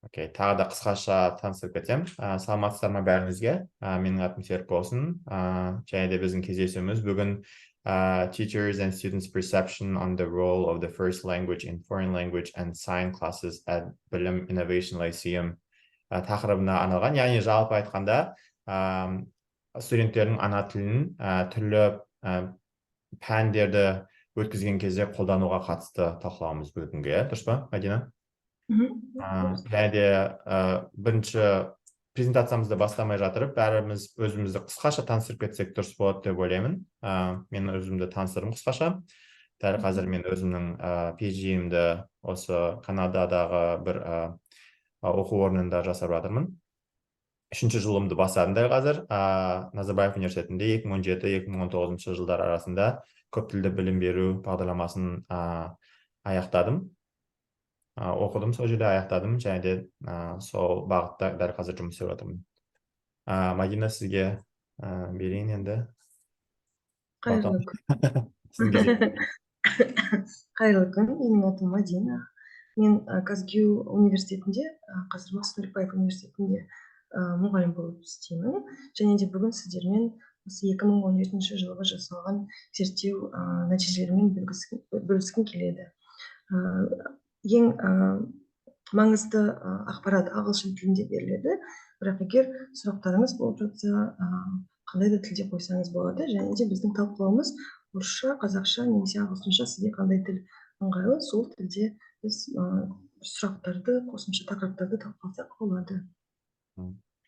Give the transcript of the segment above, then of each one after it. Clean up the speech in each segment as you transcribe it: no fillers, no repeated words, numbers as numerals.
Окей, тағы да қысқаша таныстырып кетемін. Саламатсыздар ма бәріңізге? Менің атым Серік болсын. Және де біздің кездесуіміз бүгін Teachers and Students Perception on the Role of the First Language in Foreign Language and Sign Classes at Білім Innovation Lyceum тақырыбына арналған. Яғни жалпы айтқанда студенттердің ана тілін түрлі пәндерді өткізген кезде қолдануға қатысты талқылауымыз бүгінге, дұрыс па, Мәдина? Және де бірінші презентациямызды бастамай жатырып, бәріміз өзімізді қысқаша таныстырып кетсек дұрыс болады деп ойлаймын. Мен өзімді таныстырдым қысқаша. Дәл қазір мен өзімнің PhD-имді осы Канададағы бір оқу орнында жасап жатырмын. 3-ші жылымды бастадым дәл қазір. Назарбаев университетінде 2017-2019 жылдар арасында көптілді білім беру бағдарламасын аяқтадым. Оқыдым, сол жерде аяқтадым, және де сол бағытта дәл қазір жұмыс істеп жатырмын. Мадина, сізге берейін енді. Қайырлы күн. Қайырлы күн, менің атым Мадина. Мен Казгю университетінде, қазір Назарбаев университетінде мұғалім болып істеймін. Және де бүгін сіздермен осы 2017 жылғы жасалған зерттеу нәтижелерімен бөліскім келеді. Ең маңызды ақпарат ағылшын тілінде беріледі, бірақ егер сұрақтарыңыз болып жатса, қандай да тілде қойсаңыз болады, және де біздің талқылауымыз орысша, қазақша немесе ағылшынша сізге қандай тіл ыңғайлы, сол тілде біз сұрақтарды, қосымша тақырыптарды талқыласақ болады.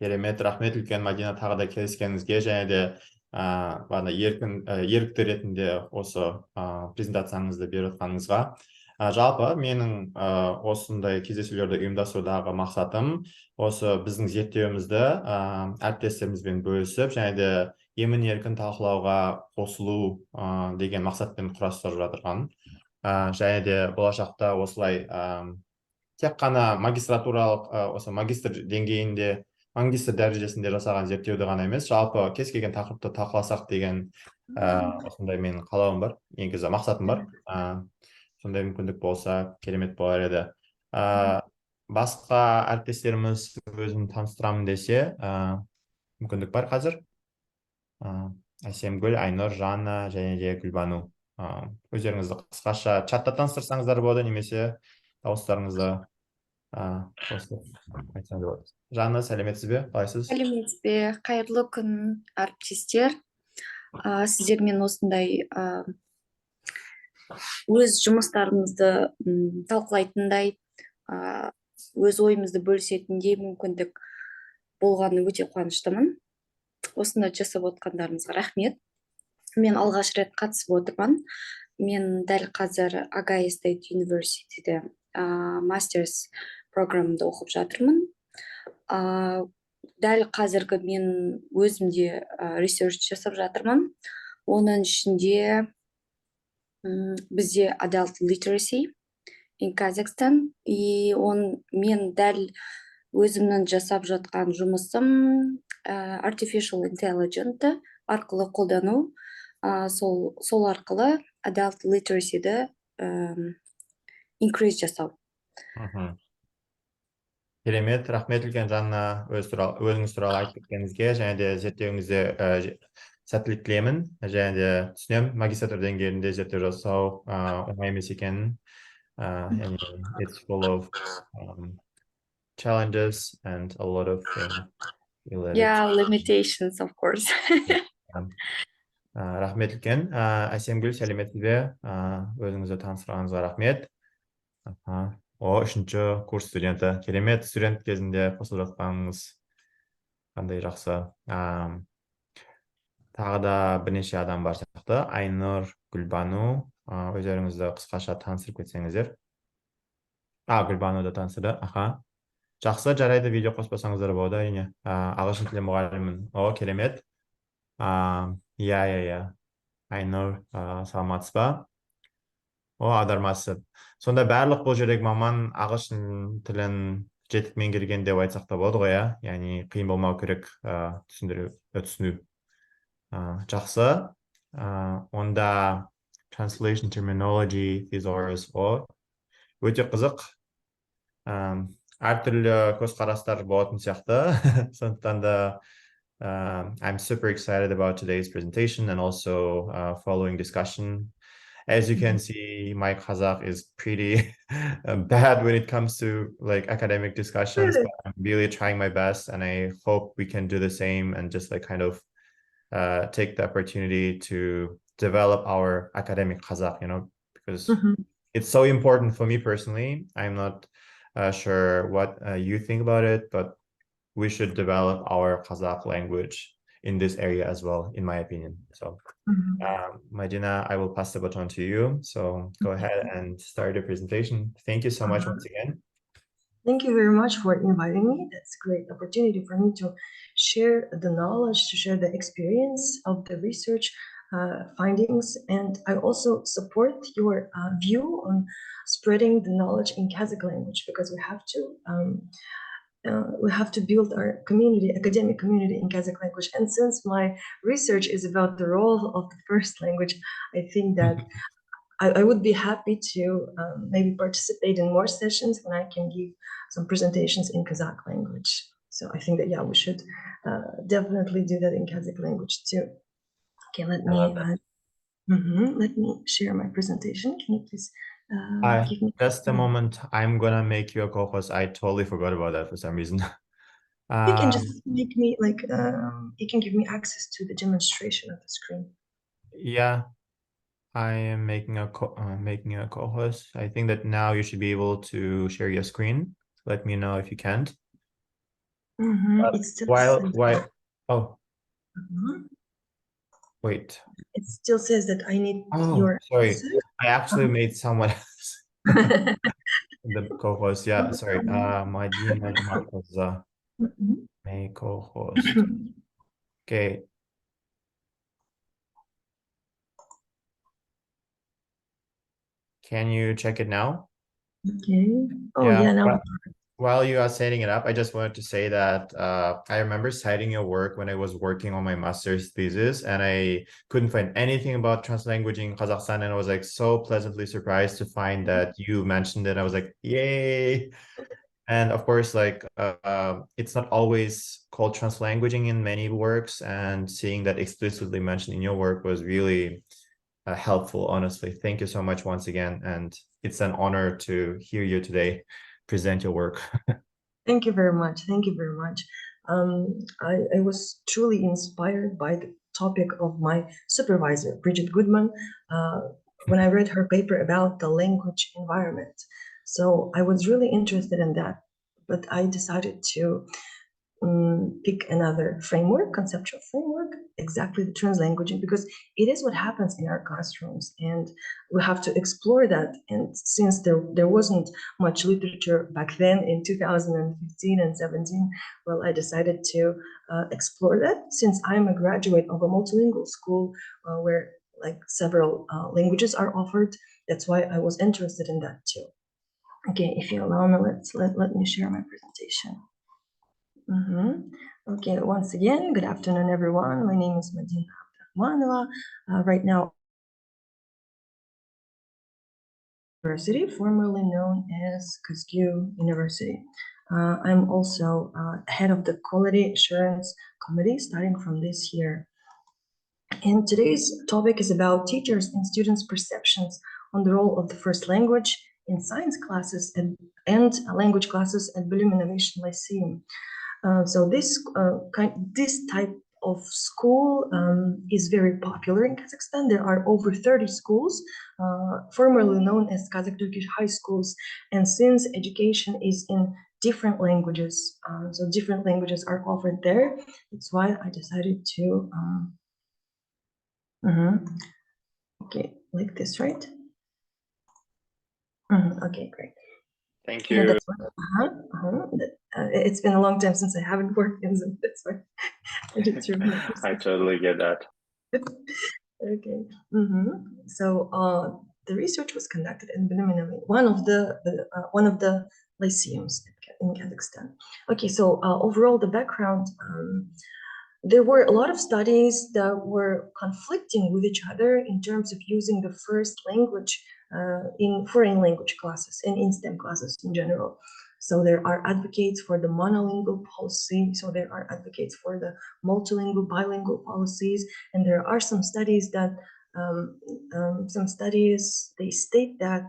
Керемет, рахмет үлкен, Мадина, тағы да келіскеніңізге, және де ерікті ретінде осы презентацияңызды беріп отқаныңызға. Жалпы менің осындай кездесулерді ұйымдастырудағы мақсатым осы біздің зерттеуімізді әріптестерімізбен бөлісіп, және де емін-еркін талқылауға қосылу деген мақсатпен құрастырып жатырған. Және де болашақта осылай тек қана магистратуралық, осы магистр деңгейінде, магистр дәрежесінде жасаған зерттеуді ғана емес, жалпы кез келген тақырыпты талқыласақ деген осындай менің қалауым бар, негізі мақсатым бар. Сондай мүмкіндік болса керемет болар еді. Басқа әріптестеріміз өзін таныстырамын десе, мүмкіндік бар қазір. Әсемгүл, Айнұр, Жанна және де Гүлбану. Өздеріңізді қысқаша чатта таныстырсаңыздар болады, немесе дауыстарыңызды қосып айтсаңыз болады. Жанна, сәлеметсіз бе? Қалайсыз? Сәлеметсіз бе? Қайырлы күн, әріптестер. Сіздермен осындай өз жұмыстарымызды талқылайтындай, өз ойымызды бөлісетіндей мүмкіндік болғаны өте қуаныштымын. Осында жасап отқандарыңызға рахмет. Мен алғаш рет қатысып отырмын. Мен дәл қазір Огайо Стейт Университетіде мастерс программында оқып жатырмын. Дәл қазіргі мен өзімде ресерч жасап жатырмын. Оның ішінде бізде adult literacy in Kazakhstan, мен дәл өзімнің жасап жатқан жұмысым artificial intelligence арқылы қолдану, сол арқылы adult literacy-ді increase жасау. Керемет, рахмет үлкен, Жанна, өзіңіз туралы айтып кеткеніңізге, және де зерттеуіңізде сәттілік тілеймін, және де түсінемін, магистратура деңгейінде зерттеу жасау оңай емес екенін. It's full of challenges and a lot of things related. Yeah, limitations, of course. Рахмет үлкен. Әсемгүл, сәлеметсіз бе? Өзіңізді таныстырғаныңызға рахмет. 3-ші курс студенті. Керемет, студент кезінде қосылып жатқаныңыз қандай жақсы. Тағы да бірнеше адам бар сияқты. Айнұр, Гүлбану, өздеріңізді қысқаша таныстырып кетсеңіздер. Гүлбану да таныстырды. Жақсы, жарайды, видео қоспасаңыздар болады, әрине. Ағылшын тілі мұғалімін. Керемет. Айнұр, саламатсыз ба? Аудармасы. Сонда барлық бұл жердегі маман ағылшын тілін жетік меңгерген деп айтсақ та болады ғой, яғни қиын болмау керек түсіну. Жақсы. Онда translation terminology, thesaurus, өте қызық. әртүрлі көзқарастар болатын сияқты. Сондықтан да I'm super excited about today's presentation and also following discussion. As you can see, my Kazakh is pretty bad when it comes to like academic discussions, but I'm really trying my best, and I hope we can do the same and just like kind of take the opportunity to develop our academic Kazakh, because it's so important for me personally. I'm not sure what you think about it, but we should develop our Kazakh language in this area as well, in my opinion. So, Madina, I will pass the baton to you. So go ahead and start the presentation. Thank you so much once again. Thank you very much for inviting me. That's a great opportunity for me to share the knowledge, to share the experience of the research findings. And I also support your view on spreading the knowledge in Kazakh language, because we have to build our community, academic community in Kazakh language. And since my research is about the role of the first language, I think that I would be happy to maybe participate in more sessions when I can give some presentations in Kazakh language. So I think that, yeah, we should definitely do that in Kazakh language too. Okay, let me share my presentation. Can you please give me just a moment? I'm gonna make you a co-host. I totally forgot about that for some reason. You can just make me like you can give me access to the demonstration of the screen. Yeah, I am making a co-host. I think that now you should be able to share your screen. Let me know if you can't. It's still wait. It still says that I need your. Sorry, I actually made someone else the co-host. Yeah, sorry. Madina Jamakoza, my co-host. Okay. Can you check it now? Okay. Oh yeah, now. While you are setting it up, I just wanted to say that I remember citing your work when I was working on my master's thesis, and I couldn't find anything about translanguaging in Kazakhstan, and I was like so pleasantly surprised to find that you mentioned it. I was like, yay! And of course, like it's not always called translanguaging in many works, and seeing that explicitly mentioned in your work was really helpful, honestly. Thank you so much once again, and it's an honor to hear you today present your work. Thank you very much. Thank you very much. I was truly inspired by the topic of my supervisor, Bridget Goodman, when I read her paper about the language environment. So I was really interested in that, but I decided to pick another framework, conceptual framework, exactly the translanguaging, because it is what happens in our classrooms, and we have to explore that. And since there wasn't much literature back then in 2015 and 17, well, I decided to explore that. Since I'm a graduate of a multilingual school where like several languages are offered, that's why I was interested in that too. Okay, if you allow me, let me share my presentation. Okay, once again, good afternoon, everyone. My name is Madina Abdurrahmanova. Right now, University, formerly known as Kazgu University. I'm also head of the Quality Assurance Committee starting from this year. And today's topic is about teachers and students' perceptions on the role of the first language in science classes and language classes at Bölüm Innovation Lyceum. So this type of school is very popular in Kazakhstan. There are over 30 schools, formerly known as Kazakh Turkish high schools. And since education is in different languages, so different languages are offered there, that's why I decided to, okay, like this, right? Okay, great. Thank you. It's been a long time since I haven't worked in Zoom. That's why I just remember. I totally get that. Okay. So the research was conducted in one of the lyceums in Kazakhstan. Okay. So overall, the background. There were a lot of studies that were conflicting with each other in terms of using the first language in foreign language classes and in STEM classes in general. So there are advocates for the monolingual policy. So there are advocates for the multilingual, bilingual policies, and there are some studies that they state that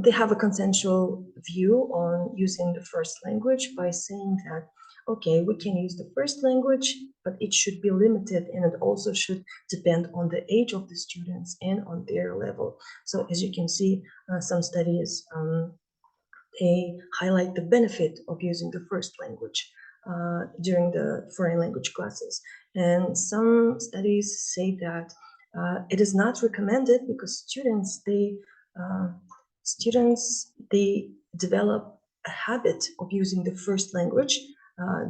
they have a consensual view on using the first language by saying that, okay, we can use the first language, but it should be limited, and it also should depend on the age of the students and on their level. So as you can see, some studies they highlight the benefit of using the first language during the foreign language classes. And some studies say that it is not recommended because students they develop a habit of using the first language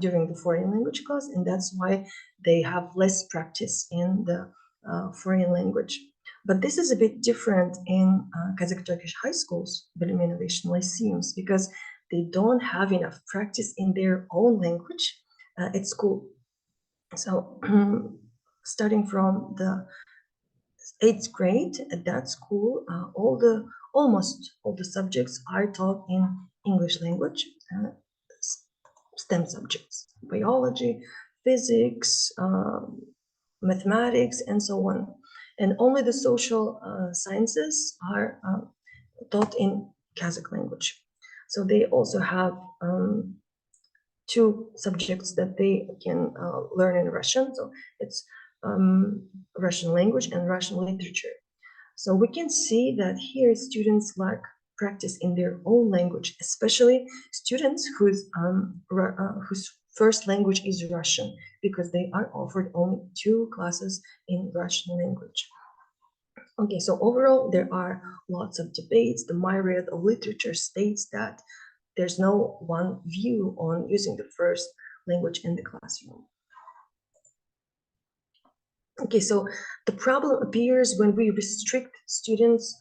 during the foreign language class, and that's why they have less practice in the foreign language. But this is a bit different in Kazakh Turkish high schools, Bilim Innovation Lyceums, because they don't have enough practice in their own language at school. So starting from the 8th grade at that school, almost all the subjects are taught in English language, STEM subjects, biology, physics, mathematics, and so on. And only the social sciences are taught in Kazakh language. So they also have 2 subjects that they can learn in Russian. So it's Russian language and Russian literature. So we can see that here students lack practice in their own language, especially students whose first language is Russian, because they are offered only 2 classes in Russian language. Okay, so overall, there are lots of debates. The myriad of literature states that there's no one view on using the first language in the classroom. Okay, so the problem appears when we restrict students,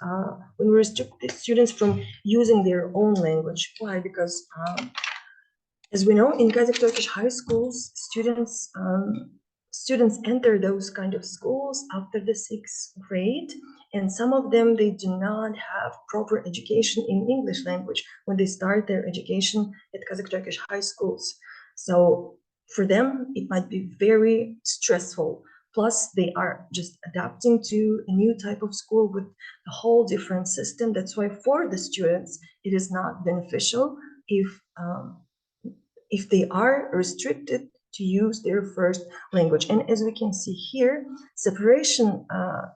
from using their own language. Why? Because as we know, in Kazakh Turkish high schools, students enter those kind of schools after the 6th grade, and some of them, they do not have proper education in English language when they start their education at Kazakh Turkish high schools. So for them, it might be very stressful. Plus, they are just adapting to a new type of school with a whole different system. That's why for the students, it is not beneficial if they are restricted to use their first language. And as we can see here, separation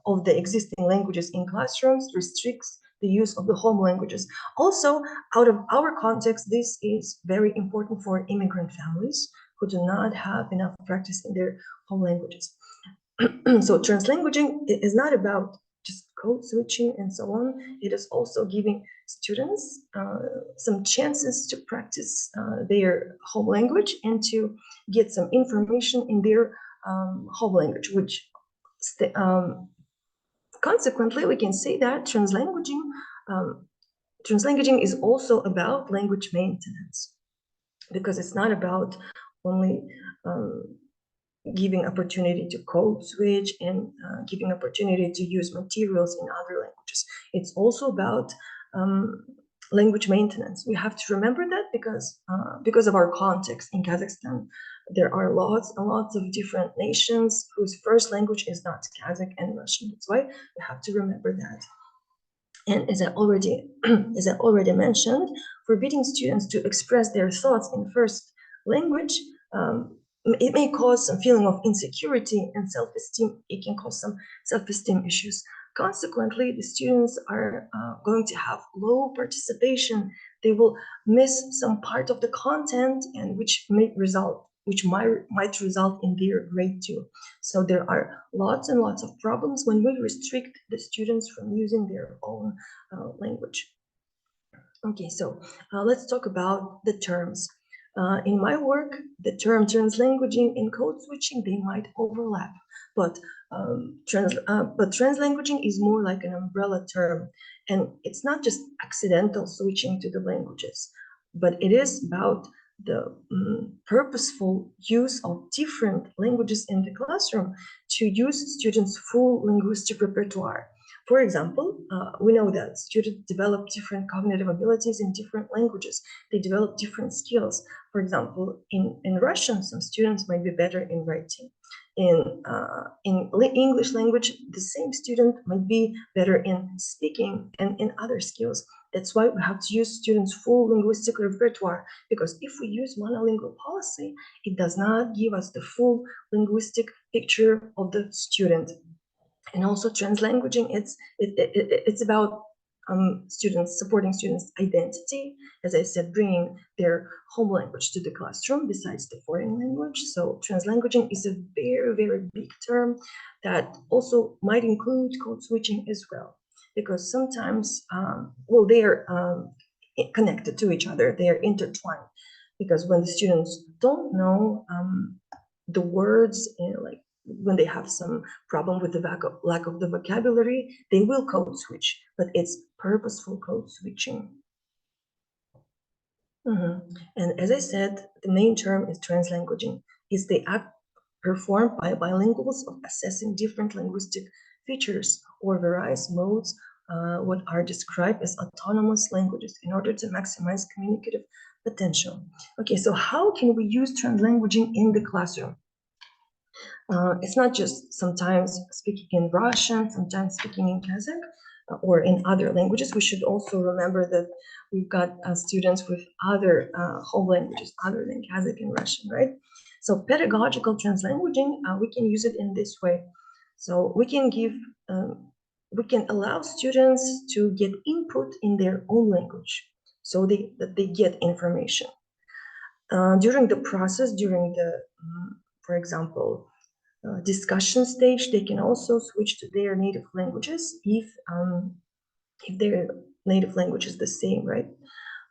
of the existing languages in classrooms restricts the use of the home languages. Also, out of our context, this is very important for immigrant families who do not have enough practice in their home languages. So translanguaging is not about just code switching and so on. It is also giving students some chances to practice their home language and to get some information in their home language, which consequently we can say that translanguaging is also about language maintenance, because it's not about only giving opportunity to code switch and giving opportunity to use materials in other languages. It's also about language maintenance. We have to remember that because of our context in Kazakhstan, there are lots and lots of different nations whose first language is not Kazakh and Russian. That's why we have to remember that. And as I already mentioned, forbidding students to express their thoughts in first language, it may cause some feeling of insecurity and self-esteem. It can cause some self-esteem issues. Consequently, the students are going to have low participation. They will miss some part of the content, and which might result in their grade 2. So there are lots and lots of problems when we restrict the students from using their own language. Okay, so let's talk about the terms. In my work, the term translanguaging and code switching, they might overlap, but translanguaging is more like an umbrella term, and it's not just accidental switching to the languages, but it is about the purposeful use of different languages in the classroom to use students' full linguistic repertoire. For example, we know that students develop different cognitive abilities in different languages. They develop different skills. For example, in Russian, some students might be better in writing. In English language, the same student might be better in speaking and in other skills. That's why we have to use students' full linguistic repertoire, because if we use monolingual policy, it does not give us the full linguistic picture of the student. And also translanguaging, it's about supporting students' identity, as I said, bringing their home language to the classroom besides the foreign language. So translanguaging is a very, very big term that also might include code switching as well, because sometimes, they are connected to each other, they are intertwined, because when the students don't know the words, like when they have some problem with the lack of the vocabulary, they will code switch, but it's purposeful code switching. And as I said, the main term is translanguaging. It's the act performed by bilinguals of assessing different linguistic features or various modes, what are described as autonomous languages, in order to maximize communicative potential. Okay, so how can we use translanguaging in the classroom? It's not just sometimes speaking in Russian, sometimes speaking in Kazakh or in other languages. We should also remember that we've got students with other home languages other than Kazakh and Russian, right? So pedagogical translanguaging, we can use it in this way. So we can we can allow students to get input in their own language, so that they get information. During the process, during the, for example, discussion stage, they can also switch to their native languages if their native language is the same, right?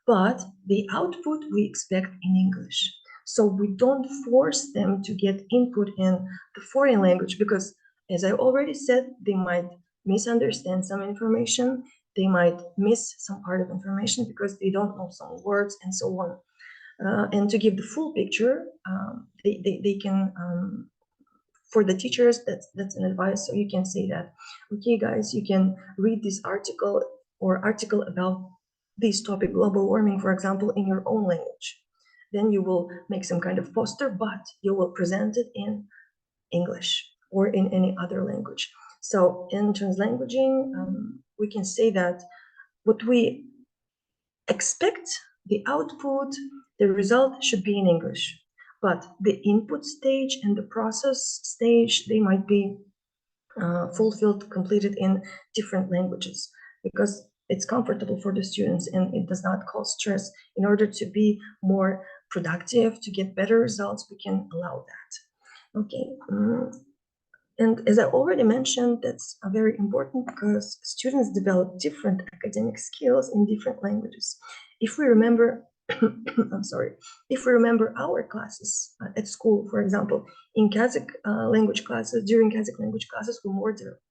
But the output we expect in English. So we don't force them to get input in the foreign language, because, as I already said, they might misunderstand some information, they might miss some part of information because they don't know some words and so on. And to give the full picture, they can, for the teachers, that's an advice. So you can say that, okay, guys, you can read this article or article about this topic, global warming, for example, in your own language. Then you will make some kind of poster, but you will present it in English or in any other language. So in translanguaging, we can say that what we expect, the output, the result should be in English. But the input stage and the process stage, they might be fulfilled, completed in different languages, because it's comfortable for the students and it does not cause stress. In order to be more productive, to get better results, we can allow that. Okay. And as I already mentioned, that's very important, because students develop different academic skills in different languages. If we remember, I'm sorry, if we remember our classes at school, for example, in Kazakh language classes, during Kazakh language classes,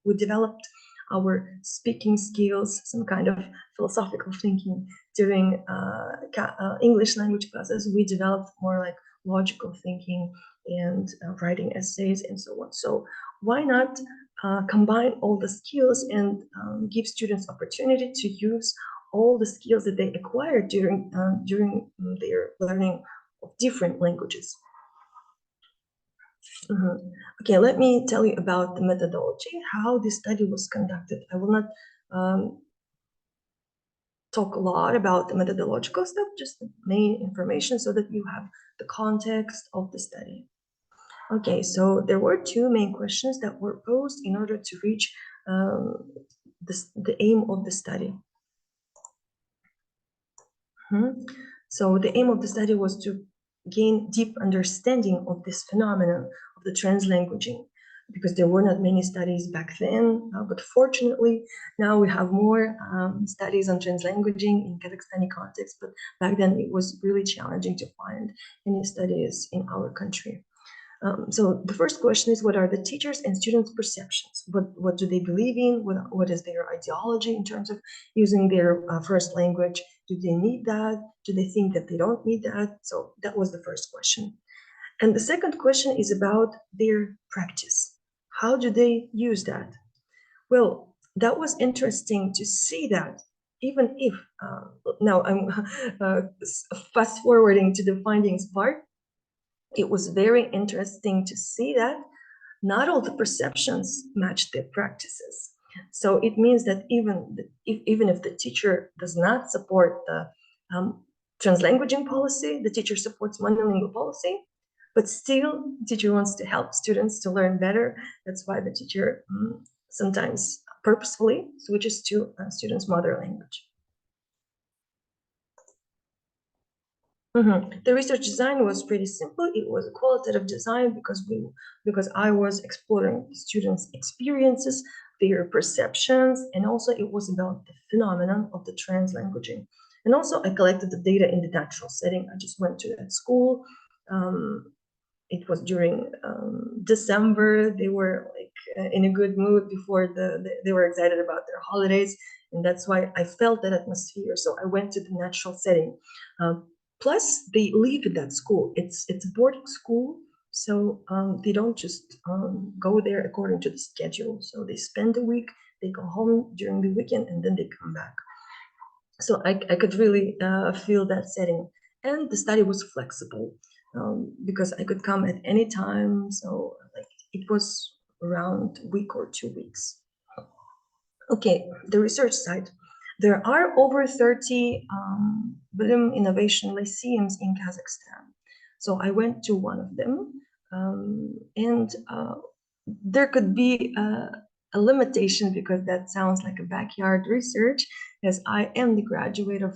we developed our speaking skills, some kind of philosophical thinking. During English language classes, we developed more like logical thinking and writing essays and so on. So why not combine all the skills and give students opportunity to use all the skills that they acquired during their learning of different languages? Okay, let me tell you about the methodology, how this study was conducted. I will not talk a lot about the methodological stuff, just the main information, so that you have the context of the study. Okay, so there were two main questions that were posed in order to reach the aim of the study. So the aim of the study was to gain deep understanding of this phenomenon of the translanguaging, because there were not many studies back then, but fortunately now we have more studies on translanguaging in Kazakhstani context, but back then it was really challenging to find any studies in our country. So the first question is, what are the teachers' and students' perceptions? What do they believe in? What is their ideology in terms of using their first language? Do they need that? Do they think that they don't need that? So that was the first question. And the second question is about their practice. How do they use that? Well, that was interesting to see that, even if, now I'm fast forwarding to the findings part, it was very interesting to see that not all the perceptions match their practices. So it means that even if the teacher does not support the translanguaging policy, the teacher supports monolingual policy, but still the teacher wants to help students to learn better. That's why the teacher sometimes purposefully switches to students' mother language. The research design was pretty simple. It was a qualitative design because I was exploring students' experiences, their perceptions, and also it was about the phenomenon of the translanguaging. And also I collected the data in the natural setting. I just went to that school. It was during December. They were like in a good mood before they were excited about their holidays, and that's why I felt that atmosphere. So I went to the natural setting. Plus, they live in that school. It's a boarding school, so they don't just go there according to the schedule. So they spend the week, they go home during the weekend, and then they come back. So I could really feel that setting. And the study was flexible because I could come at any time. So like it was around a week or 2 weeks. Okay, the research side. There are over 30 Bilim Innovation Lyceums in Kazakhstan. So I went to one of them, and there could be a limitation because that sounds like a backyard research, as I am the graduate of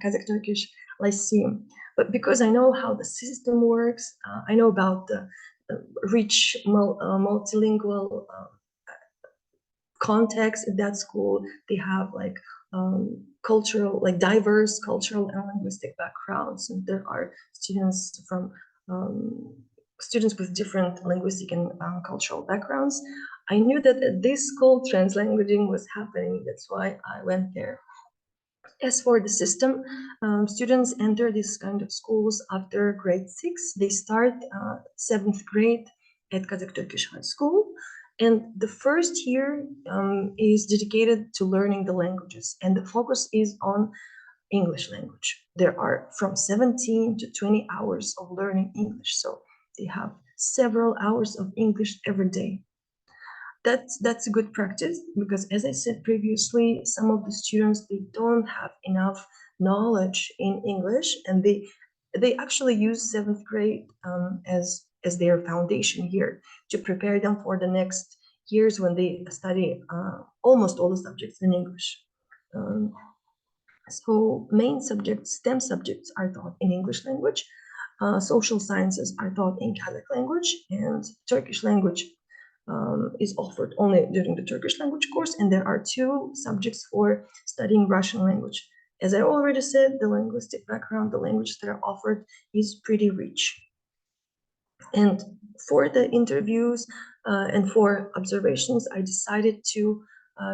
Kazakh Turkish Lyceum. But because I know how the system works, I know about the rich multilingual context at that school. They have like cultural, like diverse cultural and linguistic backgrounds, and there are students from students with different linguistic and cultural backgrounds. I knew that at this school translanguaging was happening. That's why I went there. As for the system, students enter these kind of schools after grade 6. They start 7th grade at Kazakh Turkish High School. And the first year is dedicated to learning the languages, and the focus is on English language. There are from 17 to 20 hours of learning English, so they have several hours of English every day. That's a good practice because, as I said previously, some of the students, they don't have enough knowledge in English, and they actually use 7th grade as their foundation year to prepare them for the next years when they study almost all the subjects in English. So main subjects, STEM subjects, are taught in English language. Social sciences are taught in Kazakh language, and Turkish language is offered only during the Turkish language course, and there are 2 subjects for studying Russian language. As I already said, the linguistic background, the language that are offered is pretty rich. And for the interviews and for observations, I decided to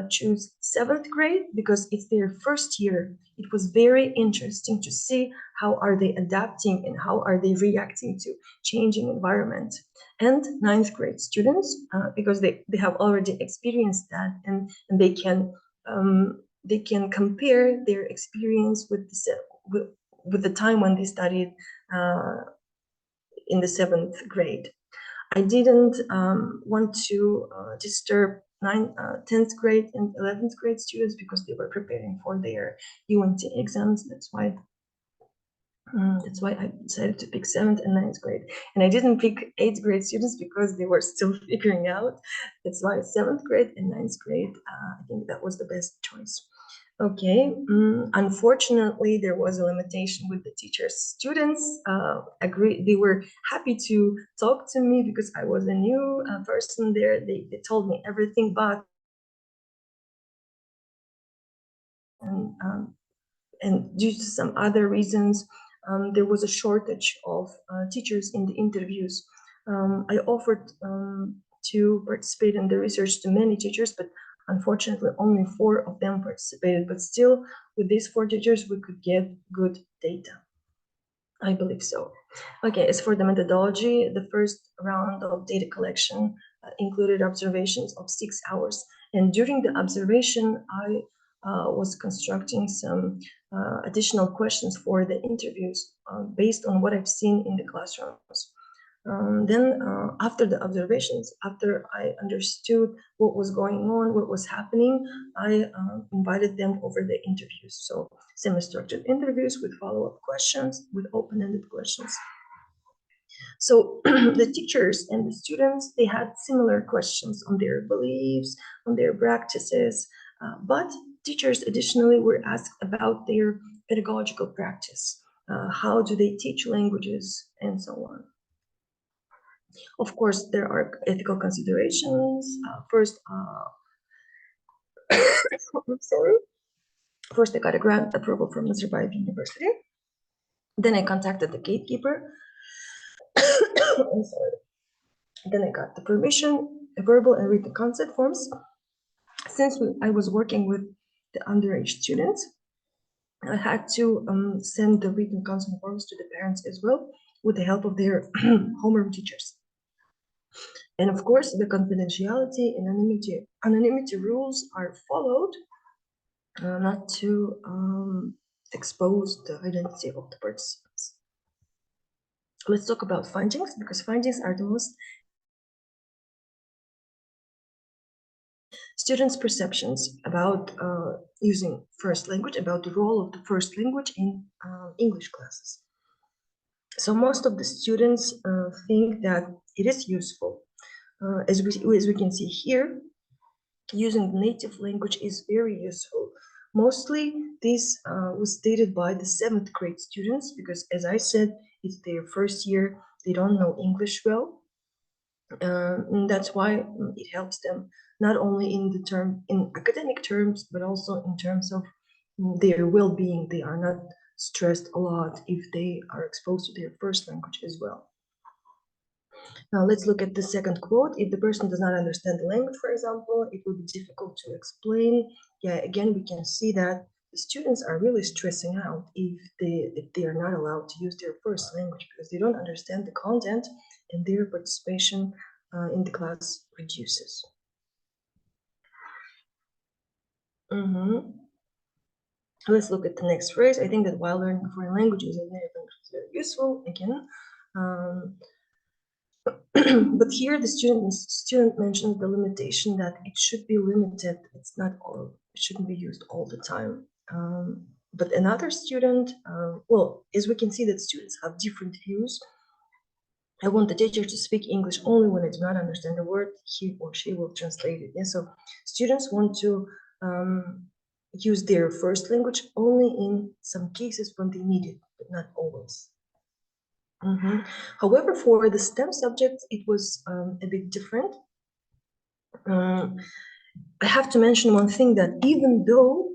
choose 7th grade because it's their first year. It was very interesting to see how are they adapting and how are they reacting to changing environment. And 9th grade students, because they have already experienced that, and they can compare their experience with the time when they studied in the 7th grade. I didn't want to disturb 10th grade and 11th grade students because they were preparing for their UNT exams. That's why I decided to pick 7th and 9th grade. And I didn't pick 8th grade students because they were still figuring out. That's why 7th grade and 9th grade, I think that was the best choice. Okay, unfortunately, there was a limitation with the teachers. Students agreed, they were happy to talk to me because I was a new person there. They told me everything, but and due to some other reasons, there was a shortage of teachers in the interviews. I offered to participate in the research to many teachers, but unfortunately, only 4 of them participated, but still, with these 4 teachers, we could get good data. I believe so. Okay, as for the methodology, the first round of data collection included observations of 6 hours And during the observation, I was constructing some additional questions for the interviews based on what I've seen in the classrooms. Then after the observations, after I understood what was going on, what was happening, I invited them over the interviews. So semi-structured interviews with follow-up questions, with open-ended questions. So the teachers and the students, they had similar questions on their beliefs, on their practices, but teachers additionally were asked about their pedagogical practice. How do they teach languages and so on. Of course, there are ethical considerations. First, I'm sorry. First, I got a grant approval from Nazarbayev University. Then I contacted the gatekeeper. I'm sorry. Then I got the permission, verbal and written consent forms. Since I was working with the underage students, I had to send the written consent forms to the parents as well, with the help of their homeroom teachers. And of course, the confidentiality and anonymity rules are followed, not to expose the identity of the participants. Let's talk about findings, because findings are the most students' perceptions about using first language, about the role of the first language in English classes. So most of the students think that it is useful. As we can see here, using the native language is very useful. Mostly this was stated by the 7th grade students, because as I said, it's their first year, they don't know English well. And that's why it helps them not only in academic terms, but also in terms of their well-being. They are not stressed a lot if they are exposed to their first language as well. Now let's look at the second quote. If the person does not understand the language, for example, it will be difficult to explain. Yeah, again, we can see that the students are really stressing out if they are not allowed to use their first language, because they don't understand the content and their participation in the class reduces. Let's look at the next phrase. I think that while learning foreign languages and native language is very useful, again, but here the student mentions the limitation that it should be limited. It shouldn't be used all the time. But another student, well, as we can see that students have different views. I want the teacher to speak English only when I do not understand the word, he or she will translate it. Yeah, so students want to use their first language only in some cases when they need it, but not always. However, for the STEM subjects, it was a bit different. I have to mention one thing, that even though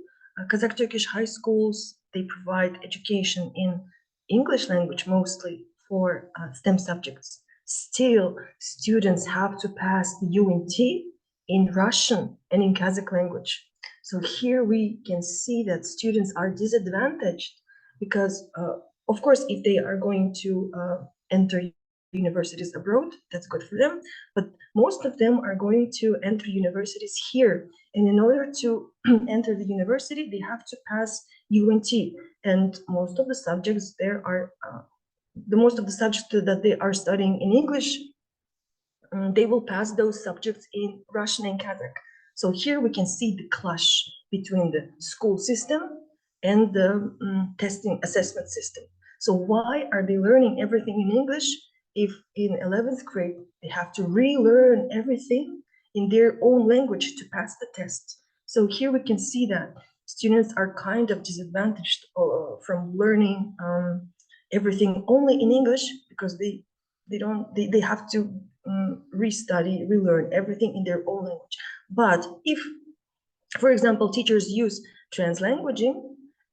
Kazakh Turkish high schools, they provide education in English language mostly for STEM subjects, still students have to pass the UNT in Russian and in Kazakh language. So here we can see that students are disadvantaged because, of course, if they are going to enter universities abroad, that's good for them, but most of them are going to enter universities here, and in order to enter the university they have to pass UNT, and most of the subjects there are most of the subjects that they are studying in English, they will pass those subjects in Russian and Kazakh. So here we can see the clash between the school system and the testing assessment system. So why are they learning everything in English if in 11th grade they have to relearn everything in their own language to pass the test? So here we can see that students are kind of disadvantaged from learning everything only in English, because they have to relearn everything in their own language. But if, for example, teachers use translanguaging,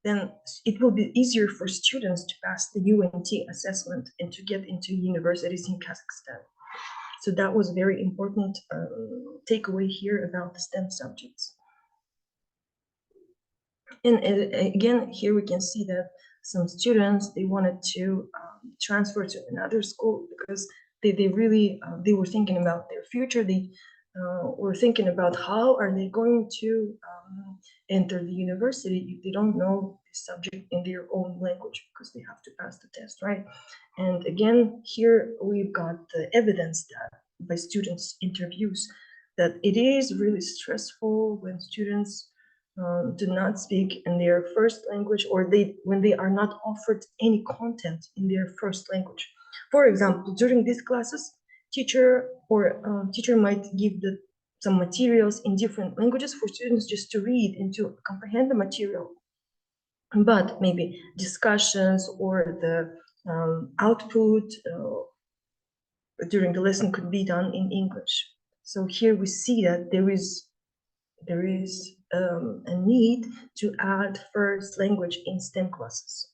then it will be easier for students to pass the UNT assessment and to get into universities in Kazakhstan. So that was very important takeaway here about the STEM subjects. And again, here we can see that some students, they wanted to transfer to another school because they really they were thinking about their future. They or thinking about how are they going to enter the university if they don't know the subject in their own language, because they have to pass the test, right? And again, here we've got the evidence that by students' interviews that it is really stressful when students do not speak in their first language, or when they are not offered any content in their first language. For example, during these classes, teacher might give some materials in different languages for students just to read and to comprehend the material. But maybe discussions or the output during the lesson could be done in English. So here we see that there is a need to add first language in STEM classes.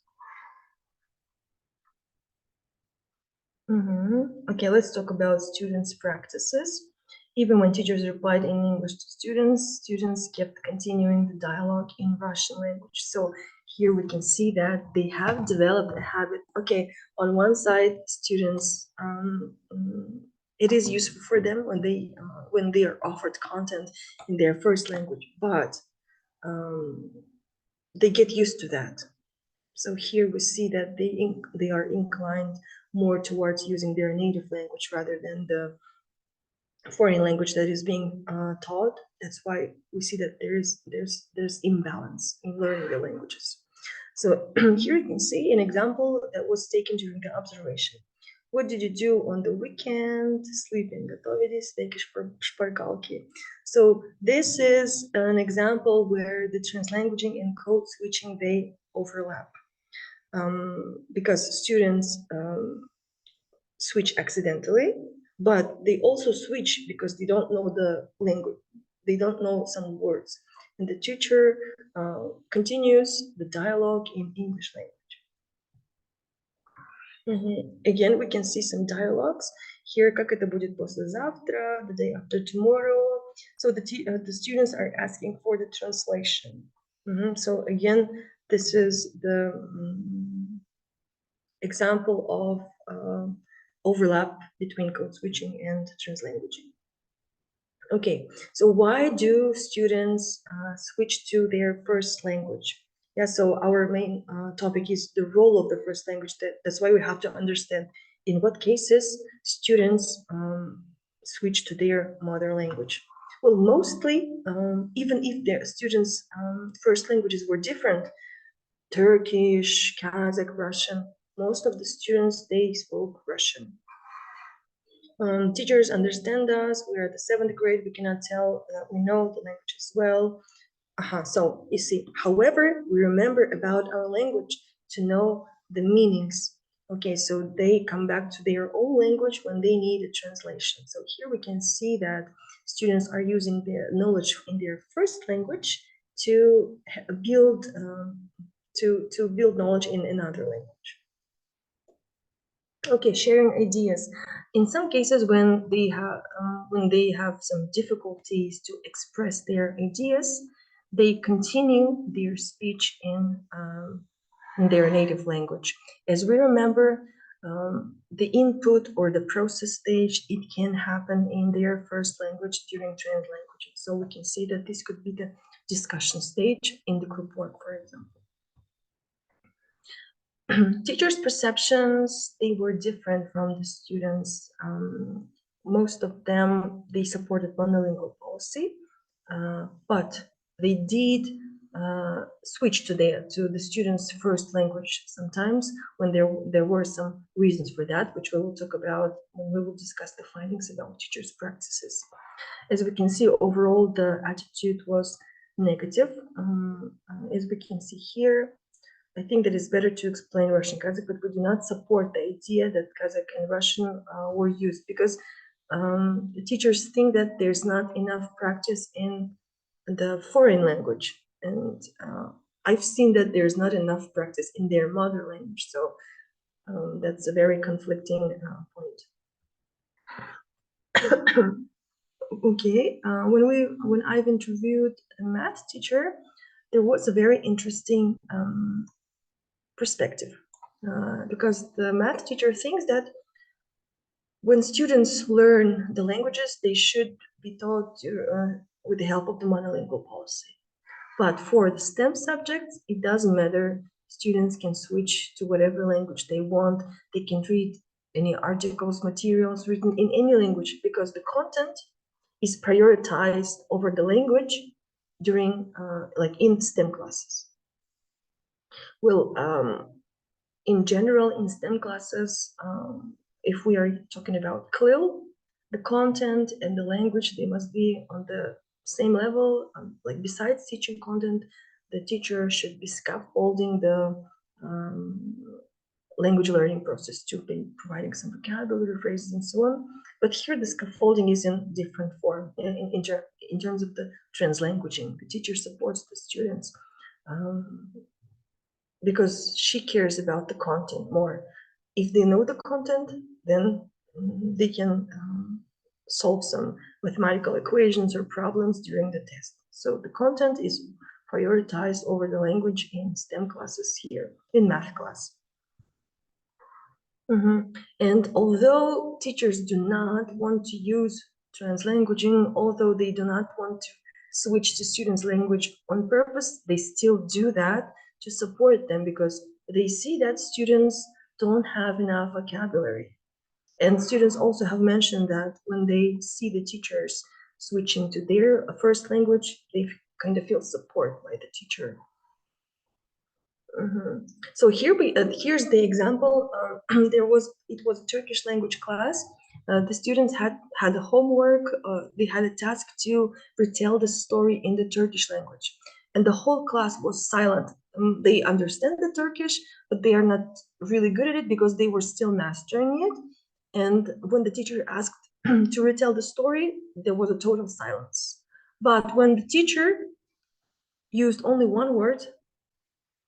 Okay, let's talk about students' practices. Even when teachers replied in English to students, students kept continuing the dialogue in Russian language. So here we can see that they have developed a habit. Okay, on one side, students, it is useful for them when they are offered content in their first language, but they get used to that. So here we see that they are inclined more towards using their native language rather than the foreign language that is being taught. That's why we see that there's imbalance in learning the languages. So here you can see an example that was taken during the observation. What did you do on the weekend? Sleeping. Готовились, всякие шпаргалки. So this is an example where the translanguaging and code switching, they overlap. Because students switch accidentally, but they also switch because they don't know the language, they don't know some words, and the teacher continues the dialogue in English language. Again, we can see some dialogues here. Как это будет послезавтра, the day after tomorrow. So the students are asking for the translation. So again, this is the example of overlap between code switching and translanguaging. Okay, so why do students switch to their first language? Yeah, so our main topic is the role of the first language. That's why we have to understand in what cases students switch to their mother language. Well, mostly, even if their students' first languages were different, Turkish, Kazakh, Russian, most of the students, they spoke Russian. Teachers understand us. We are the 7th grade. We cannot tell that we know the language as well. So you see, however, we remember about our language to know the meanings. Okay, so they come back to their own language when they need a translation. So here we can see that students are using their knowledge in their first language to build build knowledge in another language. Okay, sharing ideas. In some cases, when they have some difficulties to express their ideas, they continue their speech in their native language. As we remember, the input or the process stage, it can happen in their first language during translanguaging. So we can see that this could be the discussion stage in the group work, for example. Teachers' perceptions, they were different from the students. Most of them, they supported monolingual policy, but they did switch to the students' first language sometimes when there were some reasons for that, which we will talk about when we will discuss the findings about teachers' practices. As we can see, overall, the attitude was negative. As we can see here, I think that it's better to explain Russian Kazakh, but we do not support the idea that Kazakh and Russian were used because the teachers think that there's not enough practice in the foreign language. And I've seen that there's not enough practice in their mother language. So that's a very conflicting point. Okay, when I've interviewed a math teacher, there was a very interesting perspective because the math teacher thinks that when students learn the languages, they should be taught with the help of the monolingual policy. But for the STEM subjects, it doesn't matter. Students can switch to whatever language they want. They can read any articles, materials written in any language, because the content is prioritized over the language during, like in STEM classes. Well, in general, in STEM classes, if we are talking about CLIL, the content and the language, they must be on the same level. Like besides teaching content, the teacher should be scaffolding the language learning process to be providing some vocabulary phrases and so on. But here the scaffolding is in different form in terms of the translanguaging. The teacher supports the students because she cares about the content more. If they know the content, then they can solve some mathematical equations or problems during the test. So the content is prioritized over the language in STEM classes here, in math class. And although teachers do not want to use translanguaging, although they do not want to switch to students' language on purpose, they still do that to support them because they see that students don't have enough vocabulary. And students also have mentioned that when they see the teachers switching to their first language, they kind of feel support by the teacher. So here's the example. It was a Turkish language class. The students had a homework. They had a task to retell the story in the Turkish language, and the whole class was silent. They understand the Turkish, but they are not really good at it because they were still mastering it. And when the teacher asked to retell the story, there was a total silence. But when the teacher used only one word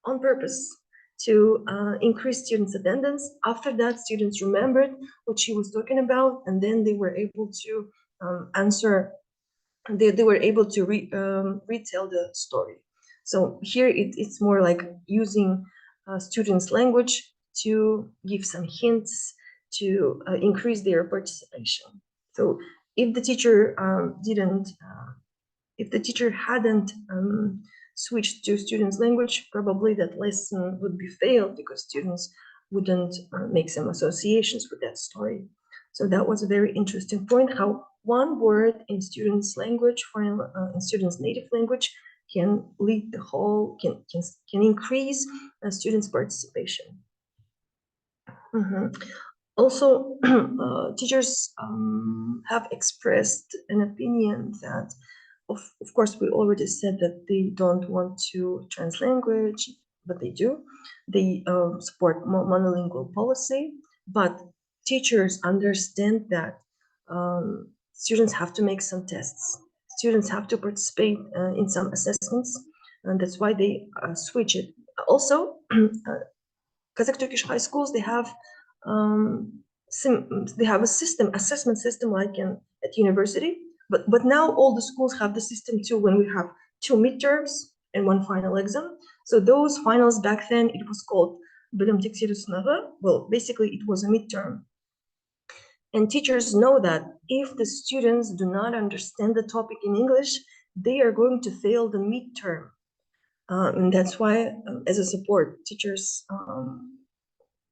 on purpose to increase students' attendance. After that, students remembered what she was talking about, and then they were able to answer. They were able to retell the story. So here it's more like using students' language to give some hints to increase their participation. So if the teacher if the teacher hadn't switched to students' language, probably that lesson would be failed because students wouldn't make some associations with that story. So that was a very interesting point, how one word in students' language, in students' native language, can lead the whole, can increase students' participation. Also, teachers have expressed an opinion that of course, we already said that they don't want to translanguage, but they do. They support monolingual policy, but teachers understand that students have to make some tests. Students have to participate in some assessments, and that's why they switch it. Also, Kazakh Turkish high schools, they have a assessment system like at university. But now all the schools have the system too, when we have 2 midterms and 1 final exam. So those finals back then, it was called Bilim Tekshiri Sınavı. Well, basically it was a midterm. And teachers know that if the students do not understand the topic in English, they are going to fail the midterm. And that's why, as a support, teachers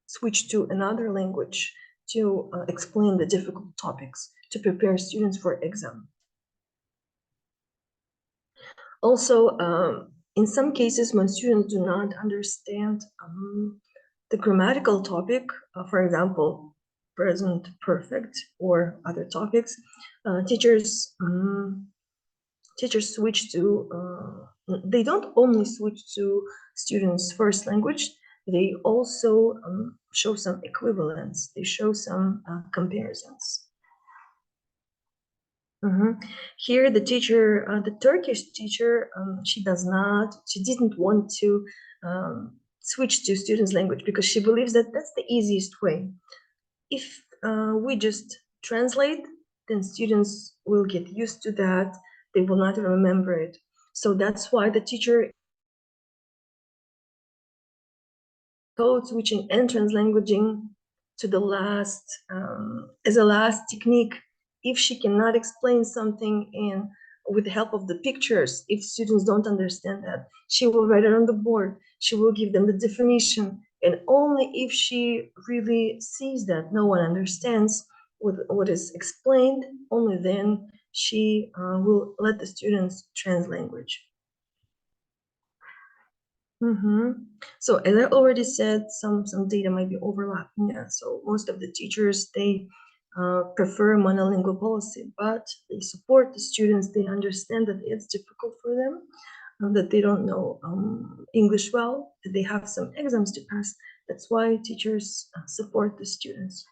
switch to another language to explain the difficult topics, to prepare students for exam. Also, in some cases, when students do not understand the grammatical topic, for example, present perfect or other topics, teachers switch to, they don't only switch to students' first language, they also show some equivalence, they show some comparisons. Here the teacher, the Turkish teacher, she didn't want to switch to students' language because she believes that that's the easiest way. If we just translate, then students will get used to that, they will not remember it. So that's why the teacher code switching and translanguaging to the last, as a last technique, if she cannot explain something with the help of the pictures, if students don't understand that, she will write it on the board. She will give them the definition, and only if she really sees that no one understands what is explained, only then she will let the students translanguage. So as I already said, some data might be overlapping. Yeah. So most of the teachers, they prefer monolingual policy, but they support the students. They understand that it's difficult for them, that they don't know English well, that they have some exams to pass. That's why teachers support the students.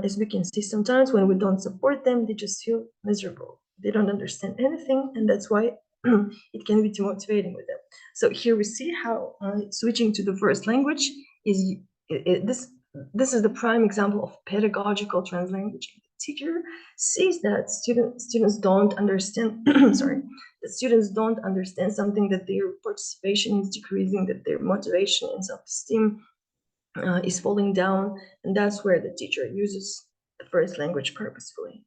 As we can see, sometimes when we don't support them, they just feel miserable. They don't understand anything, and that's why it can be demotivating with them. So here we see how switching to the first language is this is the prime example of pedagogical translanguaging. The teacher sees that students don't understand sorry, that students don't understand something, that their participation is decreasing, that their motivation and self-esteem is falling down, and that's where the teacher uses the first language purposefully.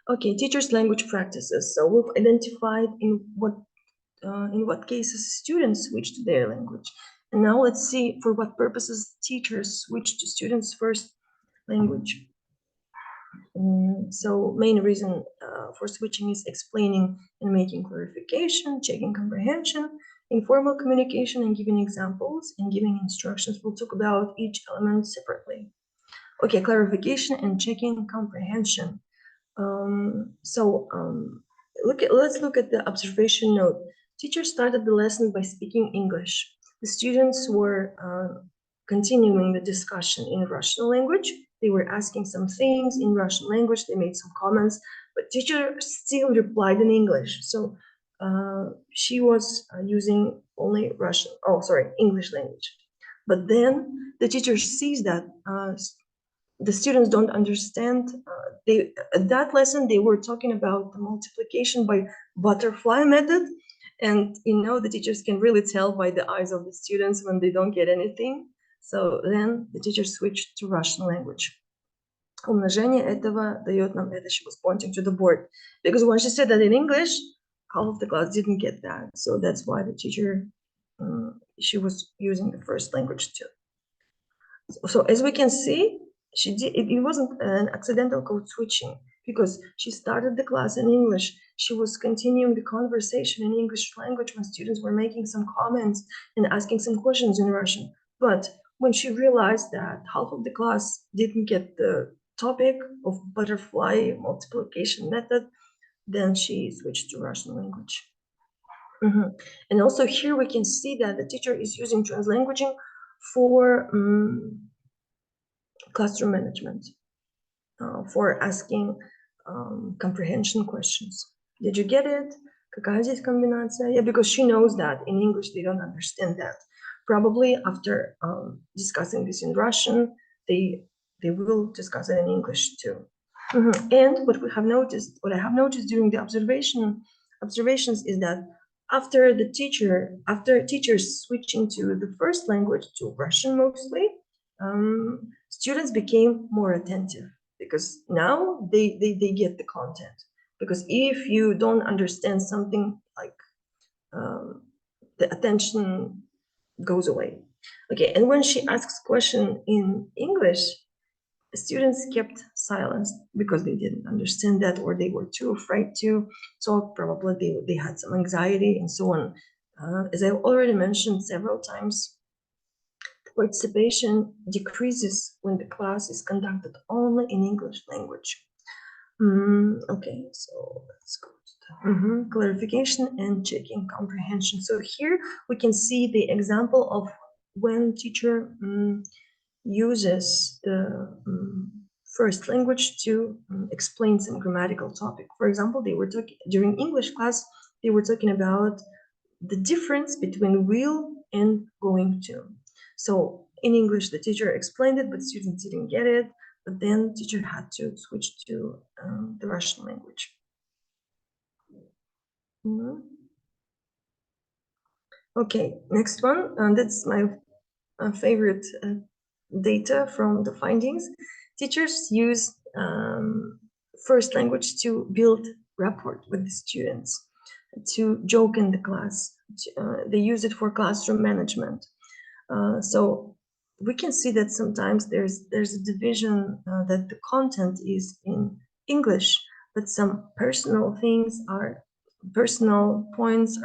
Okay, teachers' language practices. So we've identified in what cases students switch to their language. And now let's see for what purposes teachers switch to students' first language. So main reason for switching is explaining and making clarification, checking comprehension, informal communication, and giving examples and giving instructions. We'll talk about each element separately. Okay, clarification and checking comprehension. Let's look at the observation note. Teacher started the lesson by speaking English. The students were continuing the discussion in Russian language. They were asking some things in Russian language. They made some comments, but teacher still replied in English. So she was using only English language. But then the teacher sees that the students don't understand. That lesson, they were talking about the multiplication by butterfly method. And the teachers can really tell by the eyes of the students when they don't get anything. So then the teacher switched to Russian language. Умножение этого дает нам это. She was pointing to the board. Because when she said that in English, half of the class didn't get that. So that's why the teacher, she was using the first language too. So as we can see, it wasn't an accidental code switching, because she started the class in English. She was continuing the conversation in English language when students were making some comments and asking some questions in Russian. But when she realized that half of the class didn't get the topic of butterfly multiplication method, then she switched to Russian language. And also here we can see that the teacher is using translanguaging for classroom management, for asking comprehension questions. Did you get it? Какая здесь комбинация? Yeah, because she knows that in English they don't understand that. Probably after discussing this in Russian, they will discuss it in English too. And what I have noticed during the observations is that after teachers switching to the first language, to Russian mostly, students became more attentive, because now they get the content. Because if you don't understand something, like the attention goes away. Okay, and when she asks question in English, students kept silence because they didn't understand that, or they were too afraid to talk. Probably they had some anxiety and so on. As I already mentioned several times, participation decreases when the class is conducted only in English language. Okay, so let's go to the clarification and checking comprehension. So here we can see the example of when teacher uses the first language to explain some grammatical topic. For example, they were talking during English class, they were talking about the difference between will and going to. So in English, the teacher explained it, but students didn't get it. But then teacher had to switch to the Russian language. Okay, next one. That's my favorite data from the findings, teachers use first language to build rapport with the students, to joke in the class. They use it for classroom management. So we can see that sometimes there's a division that the content is in English, but some personal points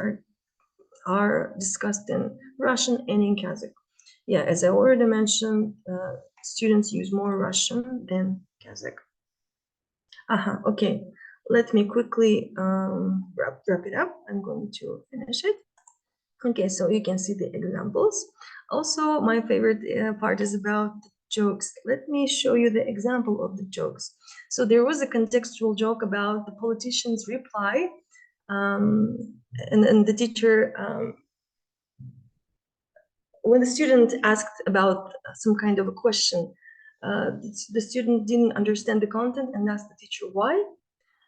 are discussed in Russian and in Kazakh. Yeah, as I already mentioned, students use more Russian than Kazakh. Okay, let me quickly wrap it up. I'm going to finish it. Okay, so you can see the examples. Also, my favorite part is about the jokes. Let me show you the example of the jokes. So there was a contextual joke about the politician's reply, and the teacher, when the student asked about some kind of a question, the student didn't understand the content and asked the teacher why.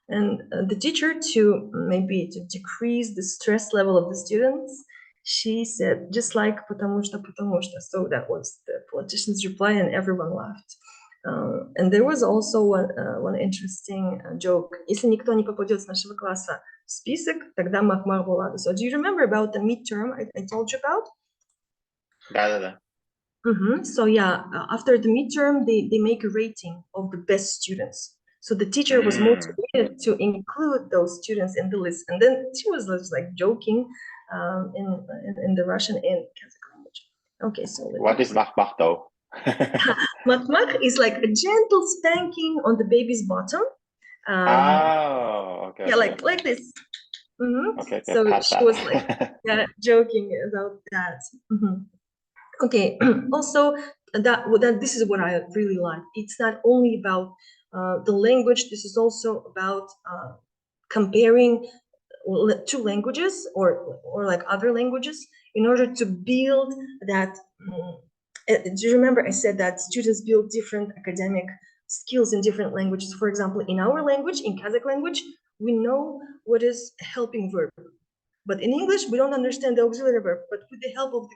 And the teacher, to decrease the stress level of the students, she said, just like потому что. So that was the politician's reply, and everyone laughed. And there was also one interesting joke. Если никто не попадет с нашего класса в список, тогда мах-мах булада. So do you remember about the midterm I told you about? Да. So yeah, after the midterm, they make a rating of the best students. So the teacher was motivated to include those students in the list, and then she was just like joking in the Russian and Kazakh language. Okay, so what is mach though? Mach is like a gentle spanking on the baby's bottom. Okay. Yeah, like this. Okay, so she was like joking about that. Okay, also that this is what I really like. It's not only about the language. This is also about comparing two languages or like other languages in order to build that. Do you remember I said that students build different academic skills in different languages? For example, in our language, in Kazakh language, we know what is a helping verb, but in English we don't understand the auxiliary verb. But with the help of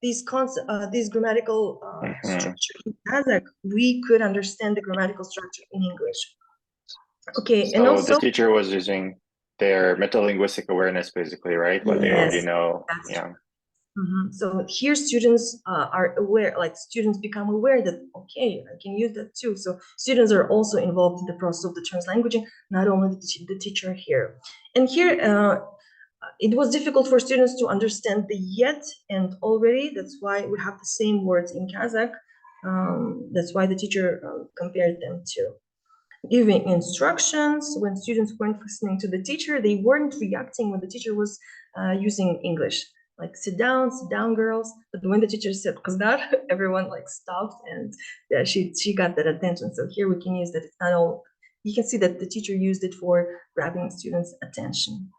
these grammatical structure in Kazakh, we could understand the grammatical structure in English. Okay, so and also the teacher was using their metalinguistic awareness, basically, right? What they already know. Yeah. So here students are aware, like students become aware that, okay, I can use that too. So students are also involved in the process of the translanguaging, not only the teacher here. And here, it was difficult for students to understand the yet and already. That's why we have the same words in Kazakh. That's why the teacher compared them to. Giving instructions, when students weren't listening to the teacher, they weren't reacting when the teacher was using English. Like sit down, girls. But when the teacher said "Qazdar," everyone like stopped, and yeah, she got that attention. So here we can use that. It's not all. You can see that the teacher used it for grabbing students' attention.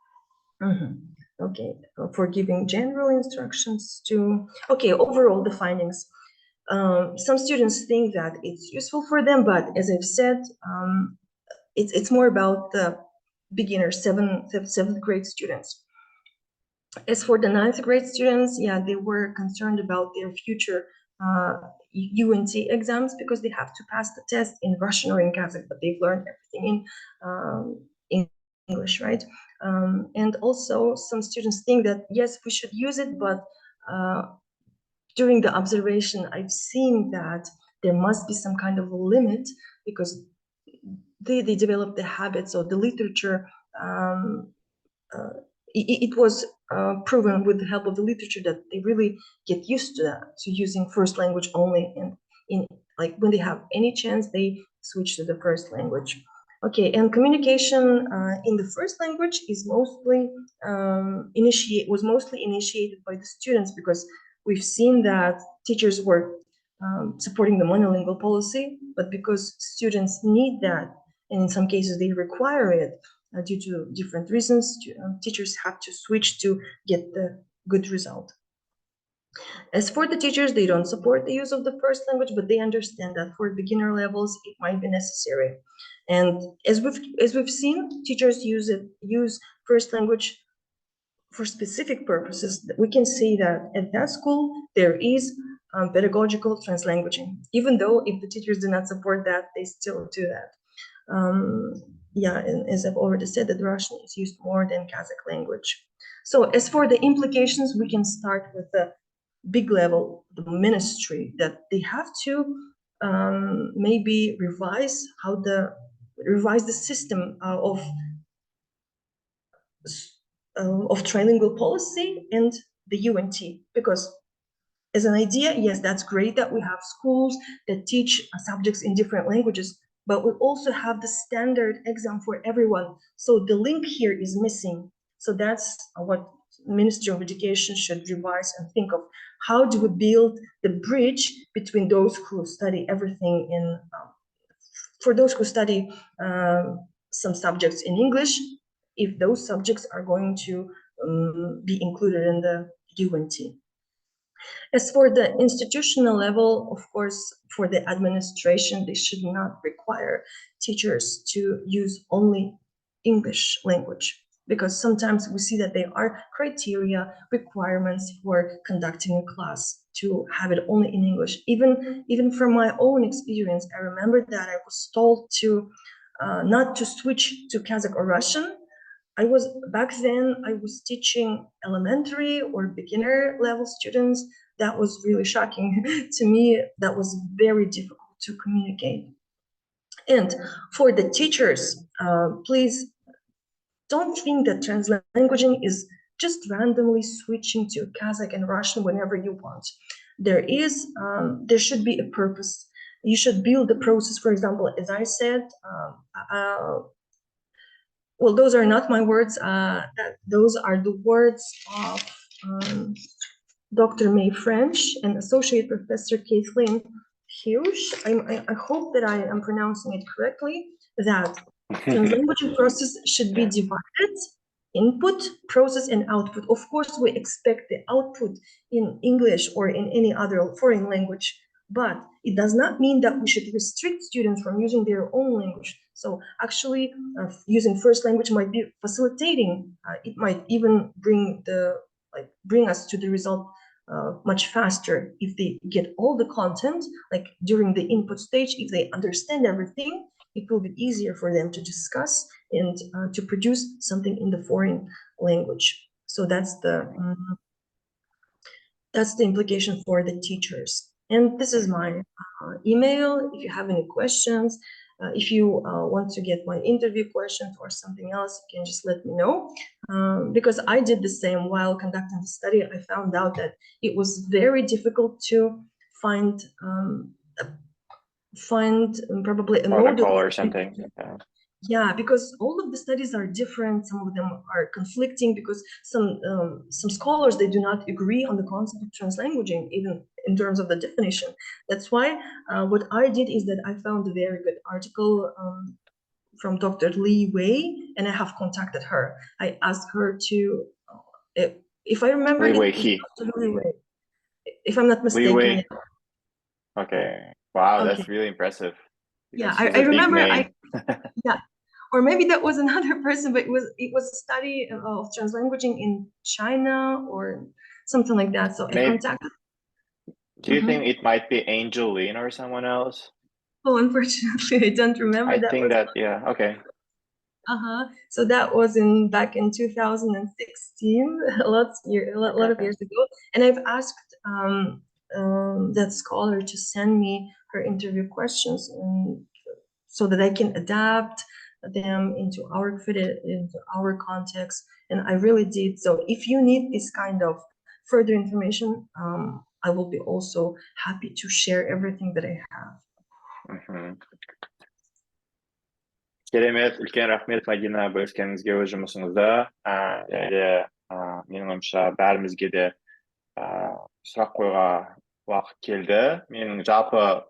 Okay, for giving general instructions to. Okay, overall the findings. Some students think that it's useful for them, but as I've said, it's more about the beginner seventh grade students. As for the 9th grade students, yeah, they were concerned about their future UNT exams because they have to pass the test in Russian or in Kazakh, but they've learned everything in English, right? And also some students think that, yes, we should use it, but during the observation, I've seen that there must be some kind of a limit because they develop the habits of the literature. It was proven with the help of the literature that they really get used to that, to using first language only, and in like when they have any chance, they switch to the first language. Okay, and communication in the first language is mostly initiated by the students, because we've seen that teachers were supporting the monolingual policy, but because students need that, and in some cases they require it due to different reasons, teachers have to switch to get the good result. As for the teachers, they don't support the use of the first language, but they understand that for beginner levels it might be necessary. And as we've seen, teachers use first language for specific purposes. We can see that at that school there is pedagogical translanguaging. Even though if the teachers do not support that, they still do that. Yeah, and as I've already said, that Russian is used more than Kazakh language. So as for the implications, we can start with the big level, the ministry, that they have to maybe revise the system of trilingual policy and the UNT, because as an idea, yes, that's great that we have schools that teach subjects in different languages, but we also have the standard exam for everyone. So the link here is missing. So that's what Ministry of Education should revise and think of. How do we build the bridge between those who study everything in, for those who study some subjects in English, if those subjects are going to be included in the UNT. As for the institutional level, of course, for the administration, they should not require teachers to use only English language, because sometimes we see that there are criteria, requirements for conducting a class to have it only in English. Even from my own experience, I remember that I was told to not to switch to Kazakh or Russian. Back then I was teaching elementary or beginner level students. That was really shocking to me. That was very difficult to communicate. And for the teachers, please don't think that translanguaging is just randomly switching to Kazakh and Russian whenever you want. There should be a purpose. You should build the process. For example, as I said, well, those are not my words. Those are the words of Dr. May French and Associate Professor Kathleen Hughes. I hope that I am pronouncing it correctly, that translanguaging process should be divided: input, process, and output. Of course, we expect the output in English or in any other foreign language, but it does not mean that we should restrict students from using their own language. So actually, using first language might be facilitating. It might even bring us to the result much faster if they get all the content, like during the input stage. If they understand everything, it will be easier for them to discuss and to produce something in the foreign language. So that's the implication for the teachers. And this is my email. If you have any questions, if you want to get my interview questions or something else, you can just let me know. Because I did the same while conducting the study. I found out that it was very difficult to find probably a protocol or something. Yeah, because all of the studies are different. Some of them are conflicting because some scholars, they do not agree on the concept of translanguaging, even in terms of the definition. That's why what I did is that I found a very good article from Dr. Li Wei, and I have contacted her. I asked her to, if I remember, Li Wei. If I'm not mistaken. Li Wei. Okay. Wow, okay. That's really impressive. Yeah, I remember. Yeah, or maybe that was another person, but it was a study of translanguaging in China or something like that. So maybe. I contacted. Do you think it might be Angeline or someone else? Oh, unfortunately, I don't remember. I think that yeah. Okay. So that was back in 2016, a lot of years ago, and I've asked that scholar to send me her interview questions, so that I can adapt them into our context, and I really did. So if you need this kind of further information, I will be also happy to share everything that I have. Керемет, үлкен рахмет, Мадина, бөліскеніңізге өз жұмысыңызда. Менің ойымша бәрімізге де сұрақ қойға уақыт келді. Менің жалпы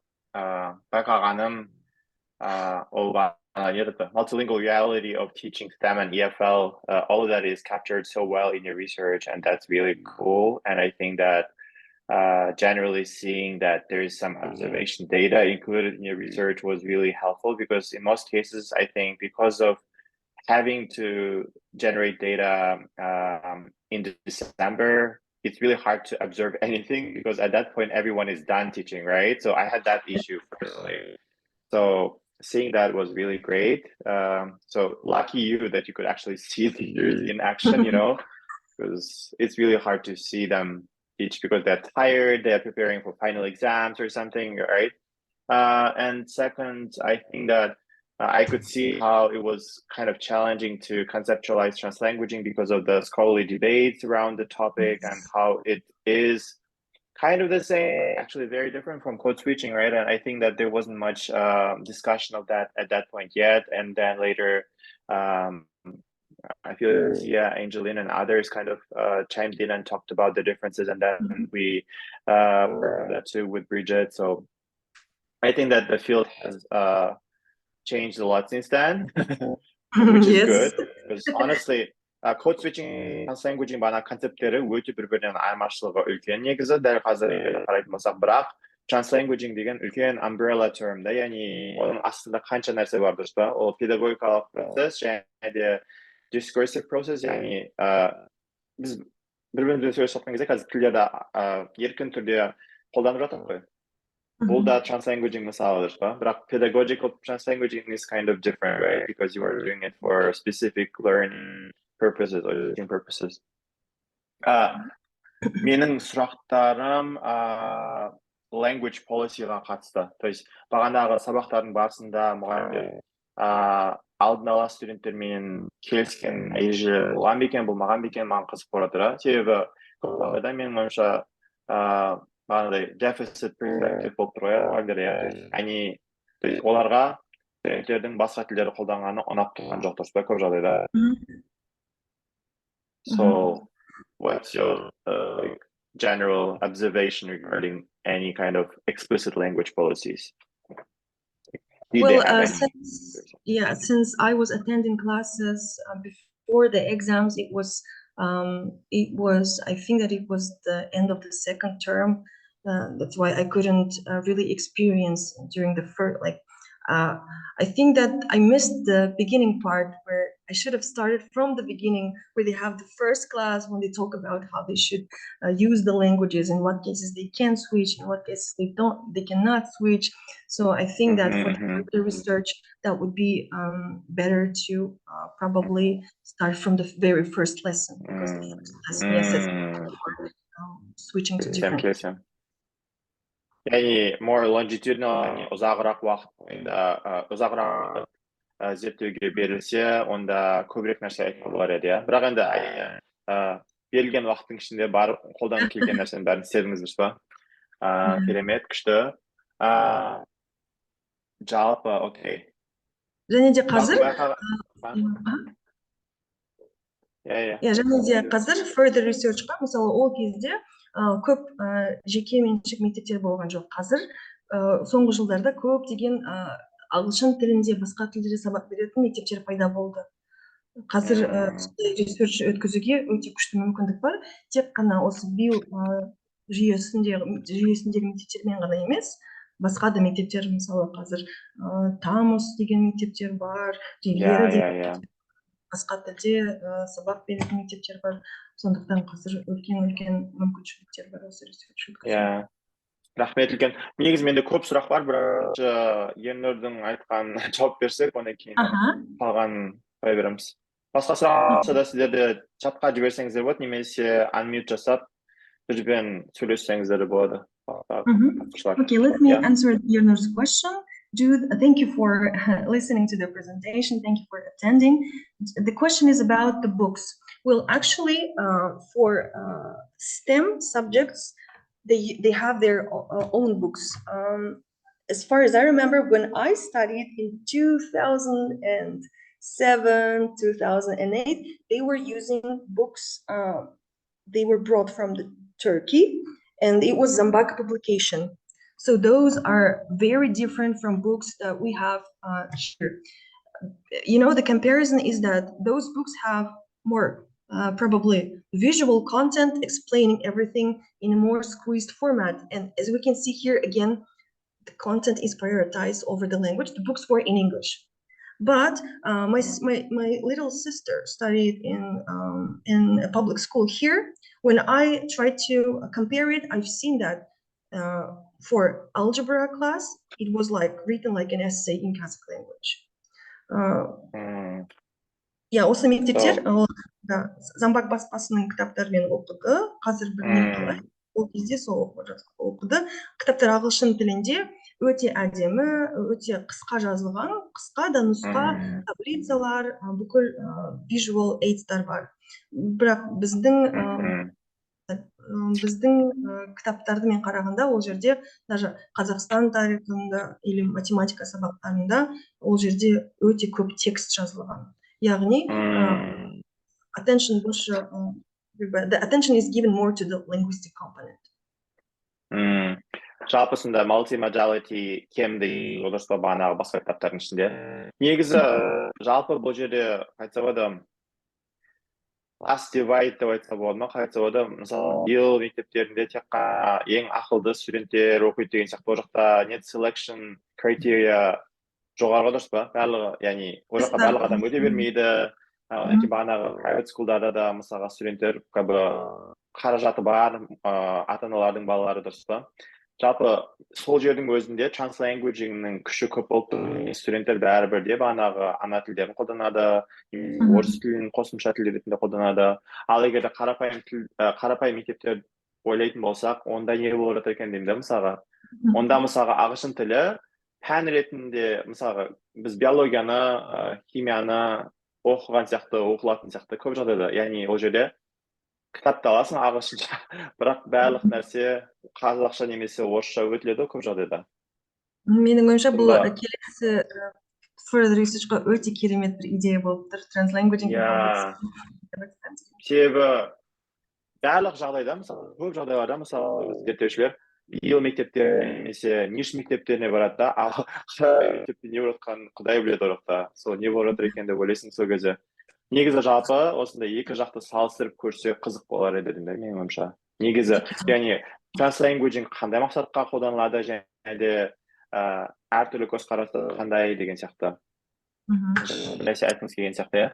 байқағаным ол multilingual reality of teaching STEM and EFL. All of that is captured so well in your research, and that's really cool. And I think that generally seeing that there is some observation data included in your research was really helpful, because in most cases, I think because of having to generate data in December, it's really hard to observe anything because at that point everyone is done teaching, right? So I had that issue personally. So seeing that was really great. So lucky you that you could actually see the teachers in action, you know, because it's really hard to see them teach because they're tired, they're preparing for final exams or something, right? And second, I think that I could see how it was kind of challenging to conceptualize translanguaging because of the scholarly debates around the topic and how it is kind of the same, actually very different from code switching, right? And I think that there wasn't much discussion of that at that point yet. And then later, I feel, yeah, Angeline and others kind of chimed in and talked about the differences. And then we worked that too with Bridget. So I think that the field has changed a lot since then, which is good. Because honestly, code switching, translanguaging бана концепттері өте бір-бірінен айырмашылығы үлкен негізі. Дәл қазір қарайтын болсақ, бірақ translanguaging деген үлкен umbrella term да, яғни оның астында қанша нәрсе бар, дұрыс па? Ол педагогикалық процесс және де discursive process, яғни біз бір-бірімізбен сөйлесіп жатқан кезде қазір тілдерді еркін түрде қолданып жатырмыз ғой. Бұл да translanguaging мысалы, дұрыс па? Бірақ pedagogical translanguaging is kind of different, right? Because you are doing it for specific learning purposes or teaching purposes. Менің сұрақтарым language policyға қатысты. То есть бағанағы сабақтардың барысында мұғалімдер алдын ала студенттермен келіскен еже болған бекен, болмаған бекен, маған қызық болып жатыр. Себебі да менің ойымша бағанағыдай deficit perspective болып тұр ғой, мұғалімдер, они оларға студенттердің басқа тілдерді қолданғаны ұнап тұрған жоқ, дұрыс па, көп жағдайда. So, what's your general observation regarding any kind of explicit language policies? Well, since I was attending classes before the exams, it was I think that it was the end of the second term. That's why I couldn't really experience during the first, I think that I missed the beginning part where I should have started from the beginning, where they have the first class when they talk about how they should use the languages, in what cases they can switch, in what cases they cannot switch. So I think that for the research, that would be better to probably start from the very first lesson, because the first lesson is switching to different. Яғни more longitudinal, ұзағырақ уақыт бойында ұзағырақ зерттеуге берілсе, онда көбірек нәрсе айтуға болар еді, иә. Бірақ енді берілген уақыттың ішінде барып қолданып келген нәрсенің бәрін істедіңіз, дұрыс па? Керемет, күшті. Жалпы, окей. Және де қазір және де қазір further research-қа, мысалы ол кезде көп жеке меншік мектептер болған жоқ. Қазір соңғы жылдарда көп деген ағылшын тілінде, басқа тілде сабақ беретін мектептер пайда болды. Қазір research өткізуге өте күшті мүмкіндік бар. Тек қана осы BIL жүйесіндегі мектептермен ғана емес, басқа да мектептер, мысалы қазір Тамус деген мектептер бар, Ривера деген басқа тілде сабақ беретін мектептер бар. Сондықтан қазір үлкен мүмкіншіліктер бар осы research өткізуге. Рахмет үлкен. Негізі менде көп сұрақ бар, бірақ Ернұрдың айтқан жауап берсек, онан кейін қалған қоя береміз. Басқа сұрақ болса да сіздерді чатқа жіберсеңіздер болады, немесе unmute жасап бізбен сөйлессеңіздер болады. Okay, let me answer Yerner's question. Jude, thank you for listening to the presentation. Thank you for attending. The question is about the books. Well, actually, for STEM subjects, they have their own books. As far as I remember, when I studied in 2007, 2008, they were using books. They were brought from Turkey, and it was Zambaka publication. So those are very different from books that we have here. You know, the comparison is that those books have more probably visual content explaining everything in a more squeezed format. And as we can see here, again, the content is prioritized over the language. The books were in English. But my little sister studied in a public school here. When I tried to compare it, I've seen that for algebra class, it was like written like an essay in Kazakh language. Я осы мектептер Замбак баспасының кітаптарымен оқыды. Қазір білмеймін қалай. Ол кезде сол оқыды. Кітаптар ағылшын тілінде өте әдемі, өте қысқа жазылған, қысқа да нұсқа, таблицалар, бүкіл visual aids-тар бар. Бірақ біздің кітаптарды мен қарағанда ол жерде даже Қазақстан тарихында или математика сабақтарында ол жерде өте көп текст жазылған. Яғни the attention is given more to the linguistic component. Жалпысында multimodality кемді оларса бағанағы басқа кітаптардың ішінде. Негізі жалпы бұл жерде қайтса болады last divide деп айтса болады ма, қайтса болады, мысалы биыл мектептерінде тек қана ең ақылды студенттер оқиды деген сияқты, ол жақта нет selection criteria жоғарғы дұрыс па? Барлығы, яғни ол жаққа барлық адам өте бермейді. Одан кейін бағанағы private schoolдарда да мысалға студенттер қаражаты бар, ата-аналардың балалары дұрыс па? Жалпы сол жердің өзінде Translanguaging'нің күші көп болып тұр. Студенттер бәрібір де бағанағы ана тілдерін қолданады, орыс тілін қосымша тіл ретінде қолданады. Ал егер де қарапайым мектептер ойлайтын болсақ, онда не болып жатыр екен деймін, мысалға. Онда мысалға ағылшын тілі пән ретінде, мысалға біз биологияны, химияны оқыған сияқты, оқылатын сияқты көп жағдайда, яғни ол жерде кітапты аласың ағылшынша, бірақ барлық нәрсе қазақша немесе орысша өтіледі көп жағдайда. Менің ойымша бұл келесі further researchқа өте керемет бір идея болып тұр. Translanguaging. Себебі барлық жағдайда, мысалы, көп жағдайларда, мысалы, зерттеушілер биыл мектептер немесе ниш мектептеріне барады да, ал мектепте не болып жатқанын Құдай біледі ол жақта. Сол не болып жатыр екен деп ойлайсың сол кезде. Негізі жалпы осындай екі жақты салыстырып көрсе қызық болар еді деймін, менің ойымша. Негізі, яғни Translanguaging қандай мақсатқа қолданылады және де әртүрлі көзқарасы қандай деген сияқты. Бірнәрсе айтқыңыз келген сияқты, иә?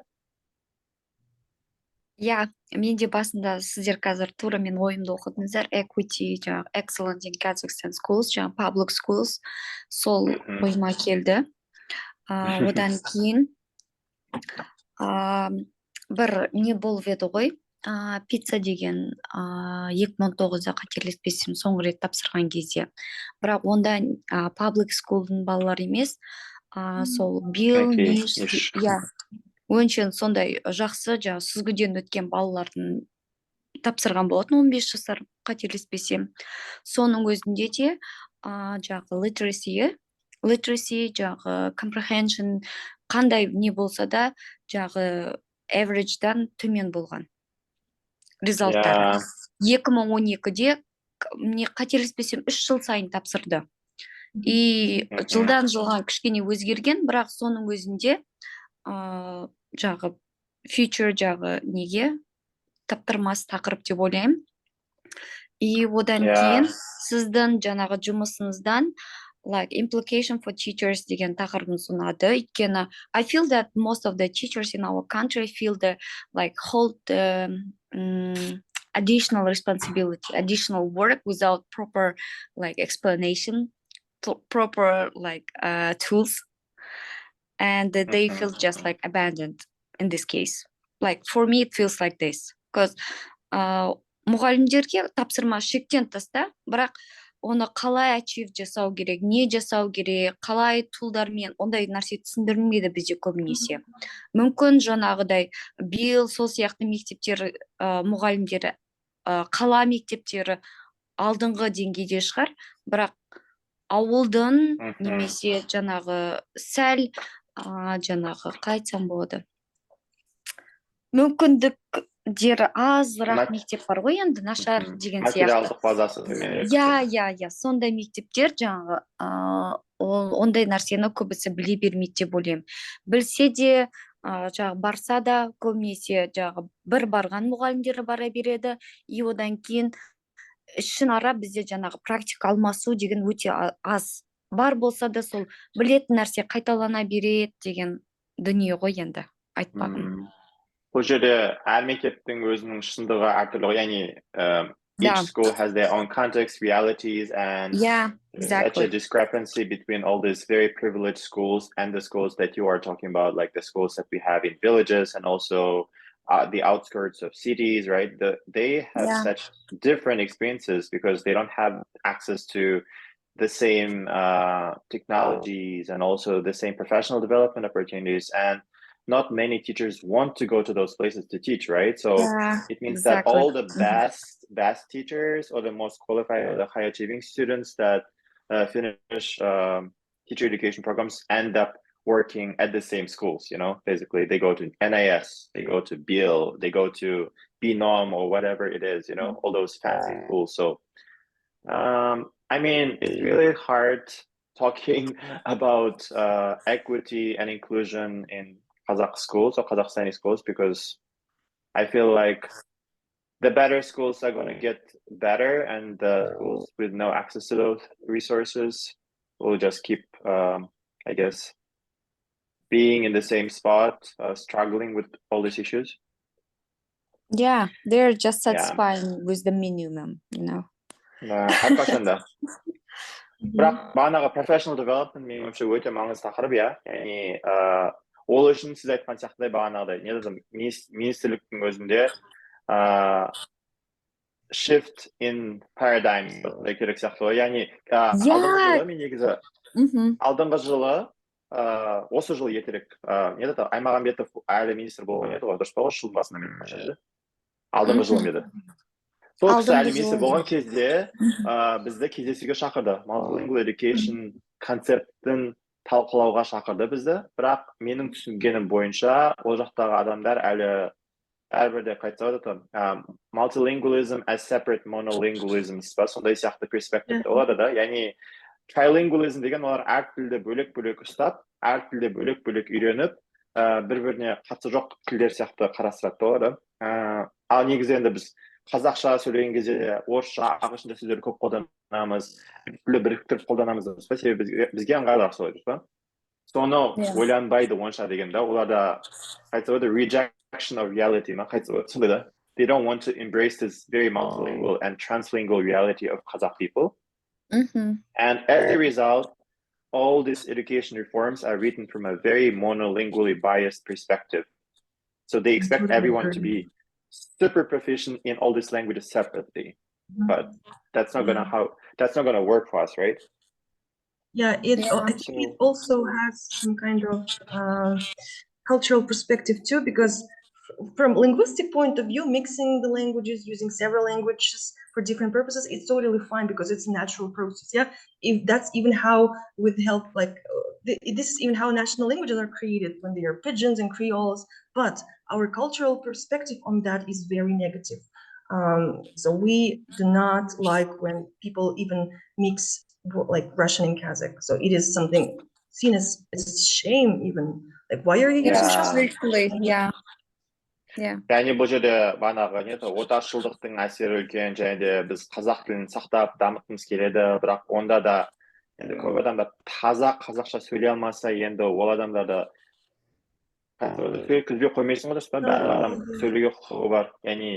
Иә, мен де басында сіздер қазір тура мен ойымды оқыдыңыздар, equity, жаңағы excellent in Kazakhstan schools, жаңағы public schools, сол ойыма келді. Одан кейін бір не болып еді ғой, пицца деген 2019-да қателеспесем соңғы рет тапсырған кезде. Бірақ онда public school'дың балалары емес, сол Bill, Nish, өңшен сондай жақсы, сүзгіден өткен балалардың тапсырған болатын, 15 жасар қателеспесем. Соның өзінде де жағы literacy, жағы comprehension, қандай не болса да жағы average-дан төмен болған результаттары. 2012-де не қателеспесем 3 жыл сайын тапсырды. И жылдан жылға кішкене өзгерген, бірақ соның өзінде жағы future жағы неге таптырмас тақырып деп ойлаймын. И одан кейін сіздің жаңағы жұмысыңыздан like implication for teachers деген тақырыбын ұсынады. Өйткені I feel that most of the teachers in our country feel the like hold additional responsibility, additional work without proper like explanation, proper like tools, and they feel just like abandoned in this case. Like for me it feels like this because мұғалімдерге тапсырма шектен таста, бірақ оны қалай achieve жасау керек, не жасау керек, қалай тулдармен ондай нәрсе түсіндірілмейді бізде көбінесе. Мүмкін жаңағыдай биыл сол сияқты мектептер мұғалімдері, қала мектептері алдыңғы деңгейде шығар, бірақ ауылдың немесе жаңағы сәл жаңағы қайтсам болады. Мүмкіндіктері азырақ мектеп бар ғой, енді нашар деген сияқты. Материалдық базасы. Иә, сондай мектептер жаңағы ондай нәрсені көбісі біле бермейді деп ойлаймын. Білсе де, жаңағы барса да көбінесе жаңағы бір барған мұғалімдері бара береді, и одан кейін ішін ара бізде жаңағы практика алмасу деген өте аз. Бар болса да сол білетін нәрсе қайталана береді деген дүние ғой енді айтпағым. Бұл жерде әр мектептің өзінің шындығы әртүрлі ғой, яғни each school has their own context, realities, and such a discrepancy between all these very privileged schools and the schools that you are talking about, like the schools that we have in villages and also the outskirts of cities, right? They have such different experiences because they don't have access to the same technologies and also the same professional development opportunities. And not many teachers want to go to those places to teach, right? So it means that all the best teachers or the most qualified or the high achieving students that finish teacher education programs end up working at the same schools, you know, basically they go to NIS, they go to BIL, they go to BNOM or whatever it is, you know, all those fancy schools. So, I mean, it's really hard talking about equity and inclusion in Kazakh schools or Kazakhstani schools because I feel like the better schools are going to get better and the schools with no access to those resources will just keep, I guess, being in the same spot, struggling with all these issues. Yeah, they're just satisfying with the minimum, you know. әрқашанда. Бірақ бағанағы professional development менің ойымша өте маңызды тақырып, иә. Яғни ол үшін сіз айтқан сияқтыдай бағанағыдай не дедім, министрліктің өзінде shift in paradigm керек сияқты ғой. Яғни алдыңғы жылы мен негізі алдыңғы жылы осы жылы ертерек не деді, Аймағамбетов әлі министр болған еді ғой, дұрыс па ғой, жылдың басында мен қашады. Алдыңғы жылы еді. Сол кісі әлі министр болған кезде бізді кездесуге шақырды. Multilingual education концептін талқылауға шақырды бізді. Бірақ менің түсінгенім бойынша ол жақтағы адамдар әлі әрбірде қайтса да multilingualism as separate monolingualism сондай сияқты перспективте олады да. Яғни trilingualism деген олар әр тілді бөлек-бөлек ұстап, әр тілді бөлек-бөлек үйреніп, бір-біріне қатысы жоқ тілдер сияқты қарастырады олар. Ал негізі енді біз қазақша сөйлеген кезде орысша, ағылшынша сөздерді көп қолданамыз, тілді біріктіріп қолданамыз, себебі бізге ыңғайлырақ солай, дұрыс па? Соны ойланбайды онша деген да, оларда қайтса да rejection of reality ма қайтса сондай да. They don't want to embrace this very multilingual and translingual reality of Kazakh people. And as a result, all these education reforms are written from a very monolingually biased perspective. So they expect everyone to be super proficient in all these languages separately, but that's not gonna work for us, right? Yeah, I think it also has some kind of cultural perspective too, because from linguistic point of view, mixing the languages, using several languages for different purposes, it's totally fine because it's a natural process. Yeah, if that's even how with help, like this is even how national languages are created when they are pidgins and creoles. But our cultural perspective on that is very negative. So we do not like when people even mix like Russian and Kazakh. So it is something seen as a shame even. Like, why are you using Russian? Яғни бұл жерде бағанағы отаршылдықтың әсері үлкен, және де біз қазақ тілін сақтап дамытқымыз келеді, бірақ онда да енді көп адамдар таза қазақша сөйлей алмаса, енді ол адамдарды сөйлеткізбей қоймайсың ғой, дұрыс па? Бәрі адам сөйлеуге құқығы бар. Яғни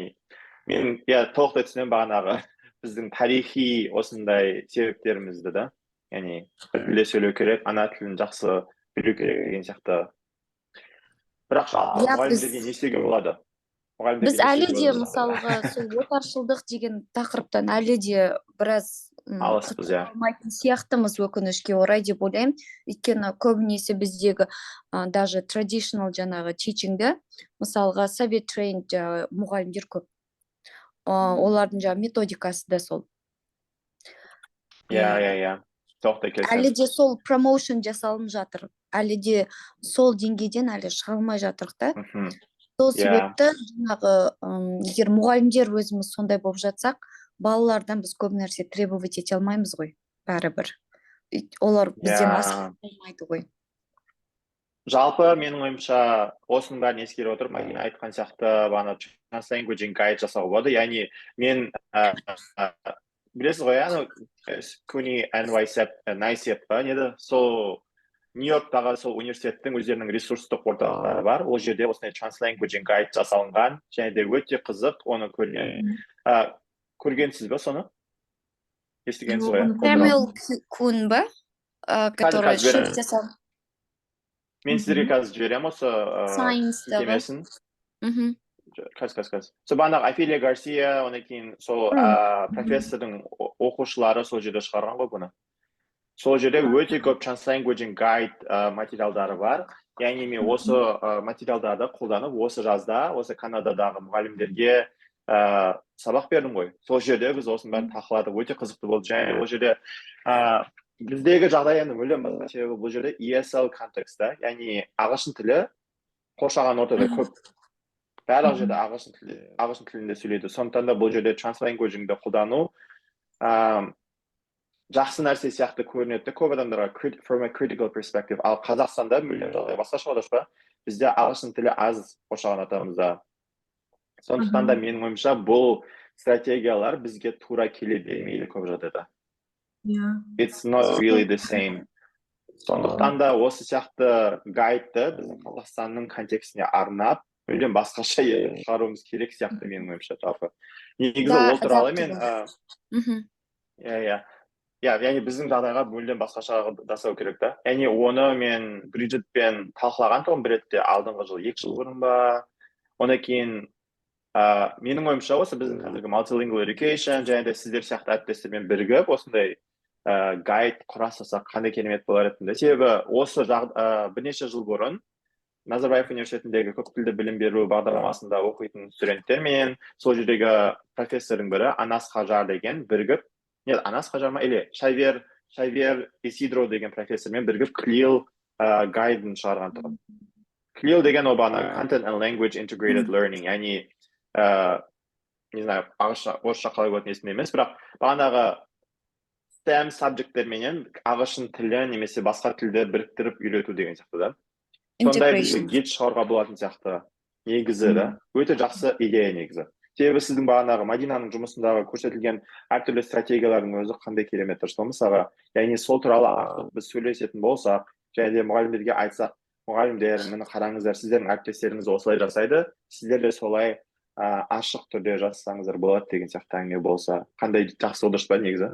мен толықтай түсінемін бағанағы біздің тарихи осындай себептерімізді да. Яғни бір тілде сөйлеу керек, ана тілін жақсы білу керек деген сияқты. Бірақ мұғалімдерге не істеуге болады? Біз әлі де мысалға сол отаршылдық деген тақырыптан әлі де біраз құтылмайтын сияқтымыз, өкінішке орай деп ойлаймын. Өйткені көбінесе біздегі даже traditional жаңағы teachingді, мысалға совет trained мұғалімдер көп. Олардың жаңағы методикасы да сол. Әлі де сол промоушн жасалынып жатыр. Әлі де сол деңгейден әлі шыға алмай жатырық та. Сол себепті жаңағы егер мұғалімдер өзіміз сондай болып жатсақ, балалардан біз көп нәрсе требовать ете алмаймыз ғой, бәрібір. Олар бізден асып болмайды ғой. Жалпы менің ойымша осының бәрін ескере отырып, Мадина айтқан сияқты бағана Translanguaging гайд жасауға болады. Яғни мен білесіз ғой, көне NYSEP па, неді, сол Нью-Йорктағы сол университеттің өздерінің ресурстық орталықтары бар. Ол жерде осындай Translanguaging гайд жасалынған, және де өте қызық, оны көргенсіз бе соны? Естігенсіз ғой, Сэмюэл Кун ба? Который қазір shift жасал. мен сіздерге қазір жіберемін осы Science-тағы. сілтемесін. Қазір. Сол бағанағы Офелия Гарсия, одан кейін сол профессордың оқушылары сол жерде шығарған ғой бұны. Сол жерде өте көп Translanguaging гайд материалдары бар. Яғни мен осы материалдарды қолданып, осы жазда, осы Канададағы мұғалімдерге сабақ бердім ғой. Сол жерде біз осының бәрін талқыладық, өте қызықты болды. Және ол жерде біздегі жағдай енді мүлдем басқа, себебі бұл жерде ESL контекстта, яғни ағылшын тілі қоршаған ортада көп. Барлық жерде ағылшын тілінде сөйлейді. Сондықтан да бұл жерде Translanguagingді қолдану жақсы нәрсе сияқты көрінеді. Көп адамдарға from a critical perspective. Ал Қазақстанда мүлдем жағдай басқаша болады па? Бізде ағылшын тілі аз қоршаған ортамызда. Сондықтан да менің ойымша бұл стратегиялар бізге тура келе бермейді көп жағдайда. It's not really the same. Сондықтан да осы сияқты гайдты біздің Қазақстанның контекстіне арнап, мүлдем басқаша шығаруымыз керек сияқты менің ойымша жалпы. Негізі ол туралы мен яғни біздің жағдайға мүлдем басқаша жасау керек та. Яғни оны мен Бриджитпен талқылаған тұғым бір ретте алдыңғы жыл, 2 жыл бұрын ба. Одан кейін менің ойымша осы біздің қазіргі Multilingual Education және де сіздер сияқты әріптестермен бірігіп осындай гайд құрастырсақ қандай керемет болар еді. Себебі осы бірнеше жыл бұрын Назарбаев университетіндегі көптілді білім беру бағдарламасында оқитын студенттер мен сол жердегі профессордың бірі Анас Қажар деген бірігіп, Анас Қажар ма, Шайвер Исидро деген профессормен бірігіп CLIL гайдын шығарған тұғын. CLIL деген ол бағана Content and Language Integrated Learning, яғни не знаю, орысша қалай болатын есімде емес, бірақ бағанағы STEM сабжекттерменен ағылшын тілі немесе басқа тілді біріктіріп үйрету деген сияқты да. Сондай бір гид шығаруға болатын сияқты негізі да. Өте жақсы идея негізі. Себебі сіздің бағанағы Мадинаның жұмысындағы көрсетілген әртүрлі стратегиялардың өзі қандай керемет дұрыс па мысалға. Яғни сол туралы біз сөйлесетін болсақ, және де мұғалімдерге айтсақ, мұғалімдер, мені қараңыздар, сіздердің әріптестеріңіз осылай жасайды, сіздер де солай ашық түрде жасасаңыздар болады деген сияқты әңгіме болса, қандай жақсы дұрыс па негізі?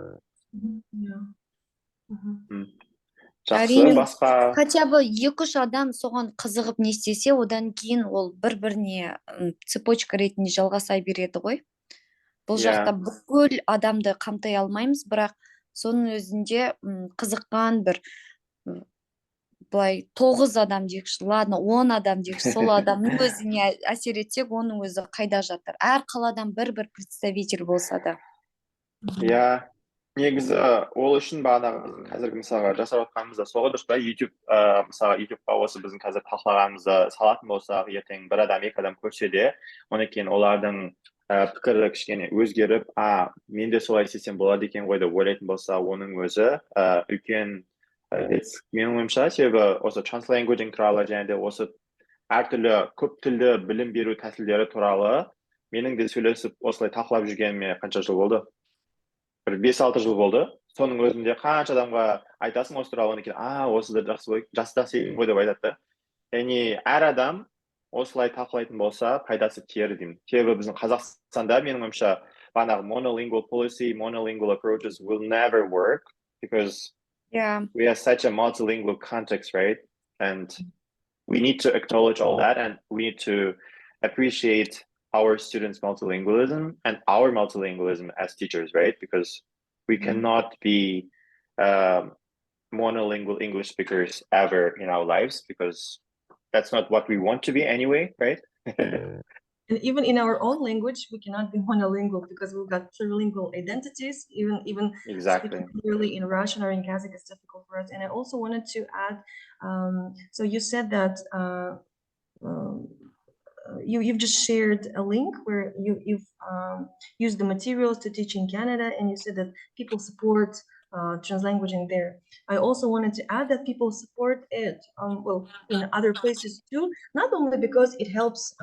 Жақсы, басқа... Хотя бы 2-3 адам соған қызығып не істесе, одан кейін ол бір-біріне цепочка ретінде жалғаса береді ғой. Бұл жақта бүкіл адамды қамтай алмаймыз, бірақ соның өзінде қызыққан бір былай 9 адам дейікші, ладно, 10 адам дейікші, сол адамның өзіне әсер етсек, оның өзі қайда жатыр. Әр қаладан бір представитель болса да. Негізі ол үшін бағанағы қазіргі мысалға жасап отқанымызда соғы дұрыс па, мысалға YouTube'ға осы біздің қазір талқылағанымызды салатын болсақ, ертең бір адам, 2 адам көрсе де, онан кейін олардың пікірі кішкене өзгеріп, мен де солай істесем болады екен ғой деп ойлайтын болса, оның өзі үлкен менің ойымша, себебі осы Translanguaging туралы және де осы әртүрлі көп тілді білім беру тәсілдері туралы менің де сөйлесіп осылай талқылап жүргеніме қанша жыл болды? Бір 5-6 жыл болды. Соның өзінде қанша адамға айтасың осы туралы, одан кейін, осы да жақсы екен ғой деп айтады. Яғни әр адам осылай талқылайтын болса, пайдасы тиер деймін. Себебі біздің Қазақстанда менің ойымша бағанағы monolingual policy, monolingual approaches will never work because we are such a multilingual context, right? And we need to acknowledge all that, and we need to appreciate our students' multilingualism and our multilingualism as teachers, right? Because we cannot be monolingual English speakers ever in our lives, because that's not what we want to be anyway, right? And even in our own language, we cannot be monolingual because we've got plurilingual identities. Even speaking clearly in Russian or in Kazakh is difficult for us. And I also wanted to add, so you said that you've just shared a link where you've used the materials to teach in Canada, and you said that people support translanguaging there. I also wanted to add that people support it in other places too, not only because it helps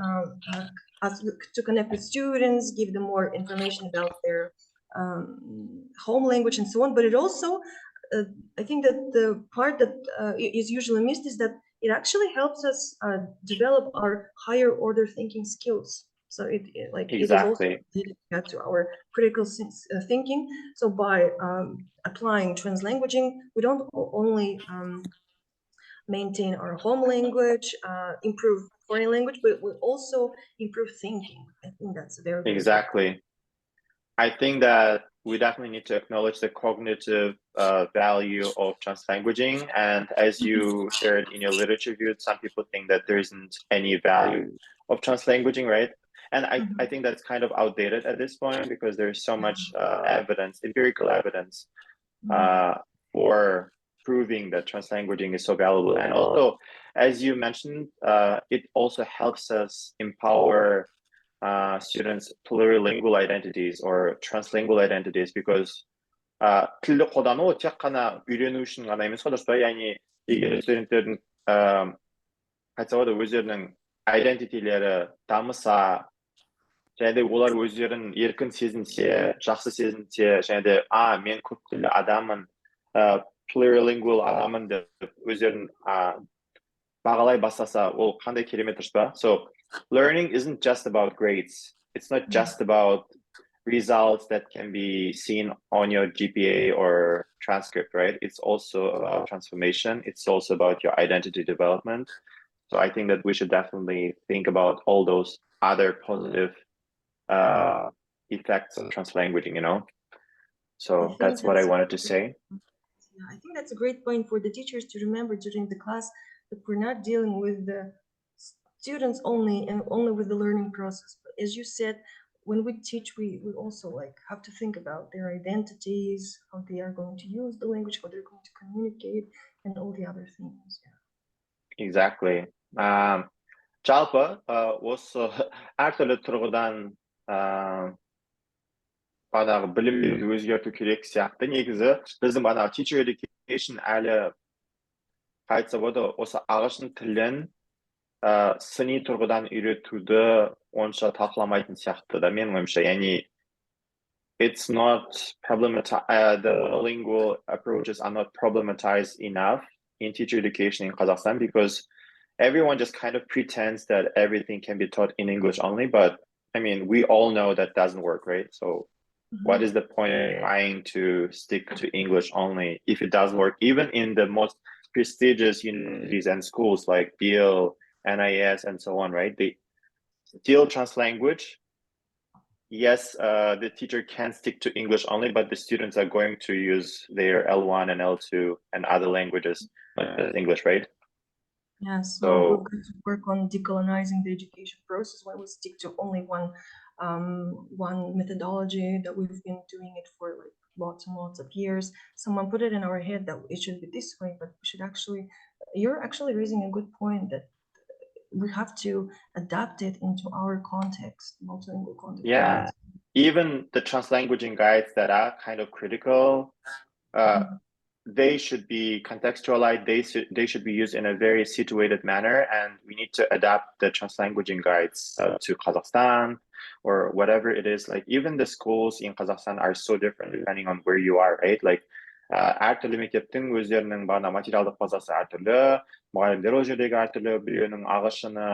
us to connect with students, give them more information about their home language and so on, but it also I think that the part that is usually missed is that it actually helps us develop our higher order thinking skills. So it is also related to our critical thinking. So by applying translanguaging, we don't only maintain our home language, improve foreign language, but we also improve thinking. I think that's very, very important. I think that we definitely need to acknowledge the cognitive value of translanguaging. And as you shared in your literature review, some people think that there isn't any value of translanguaging, right? And I think that's kind of outdated at this point because there's so much evidence, empirical evidence for proving that translanguaging is so valuable. And also, as you mentioned, it also helps us empower students' plurilingual identities or translingual identities because тілді қолдану тек қана үйрену үшін ғана емес қой, дұрыс па? Яғни егер студенттердің қайтса болады өздерінің айдентитилері дамыса, және де олар өздерін еркін сезінсе, жақсы сезінсе, және де мен көп тілді адаммын, plurilingual адаммын деп өздерін бағалай бастаса, ол қандай керемет, дұрыс па? So learning isn't just about grades. It's not just about results that can be seen on your GPA or transcript, right? It's also about transformation. It's also about your identity development. So I think that we should definitely think about all those other positive effects of translanguaging, you know? So that's what I wanted to say. Yeah, I think that's a great point for the teachers to remember during the class that we're not dealing with the students only and only with the learning process. But as you said, when we teach, we also have to think about their identities, how they are going to use the language, how they're going to communicate, and all the other things. Yeah. Exactly. Жалпы осы әртүрлі тұрғыдан бағанағы білімді өзгерту керек сияқты. Негізі біздің бағанағы teacher education әлі қайтса болады осы ағылшын тілін сыни тұрғыдан үйретуді онша талқыламайтын сияқты да менің ойымша. Яғни it's not problematized, the lingual approaches are not problematized enough in teacher education in Kazakhstan because everyone just kind of pretends that everything can be taught in English only, but I mean, we all know that doesn't work, right? So what is the point of trying to stick to English only if it doesn't work? Even in the most prestigious universities and schools like BL, NIS, and so on, right? They still translanguage. Yes, the teacher can stick to English only, but the students are going to use their L1 and L2 and other languages like English, right? Yes, so we're going to work on decolonizing the education process when we stick to only one methodology that we've been doing it for like lots and lots of years. Someone put it in our head that it should be this way, but we should actually, you're actually raising a good point that we have to adapt it into our context, multilingual context. Yeah, even the translanguaging guides that are kind of critical, they should be contextualized, they should be used in a very situated manner, and we need to adapt the translanguaging guides to Kazakhstan or whatever it is. Like even the schools in Kazakhstan are so different depending on where you are, right? Like әртүрлі мектептің өздерінің бағана материалдық базасы әртүрлі, мұғалімдер ол жердегі әртүрлі, біреуінің ағылшыны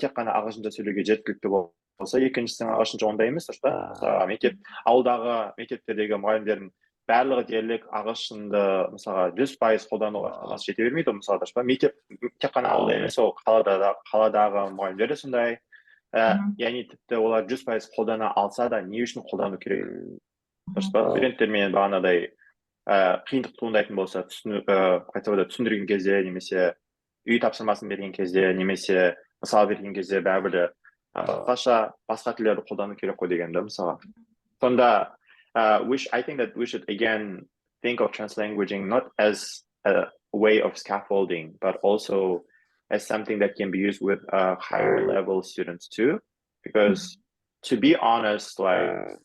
тек қана ағылшынша сөйлеуге жеткілікті болса, екіншісінің ағылшынша ондай емес, дұрыс па? Мектеп, ауылдағы мектептердегі мұғалімдердің барлығы дерлік ағылшынды мысалға 100% қолдануға шамасы жете бермейді, мысалға, дұрыс па? Мектеп тек қана ауылда емес, ол қаладағы мұғалімдер де сондай. Яғни тіпті олар 100% қолдана алса да не үшін қолдану керек? Дұрыс па? Студенттермен бағанадай қиындық туындайтын болса, түсіндірген кезде, немесе үй тапсырмасын берген кезде, немесе мысал берген кезде бәрібір басқа тілдерді қолдану керек қой дегенді мысалға. Сонда I think that we should again think of translanguaging not as a way of scaffolding, but also as something that can be used with higher level students too. Because to be honest, like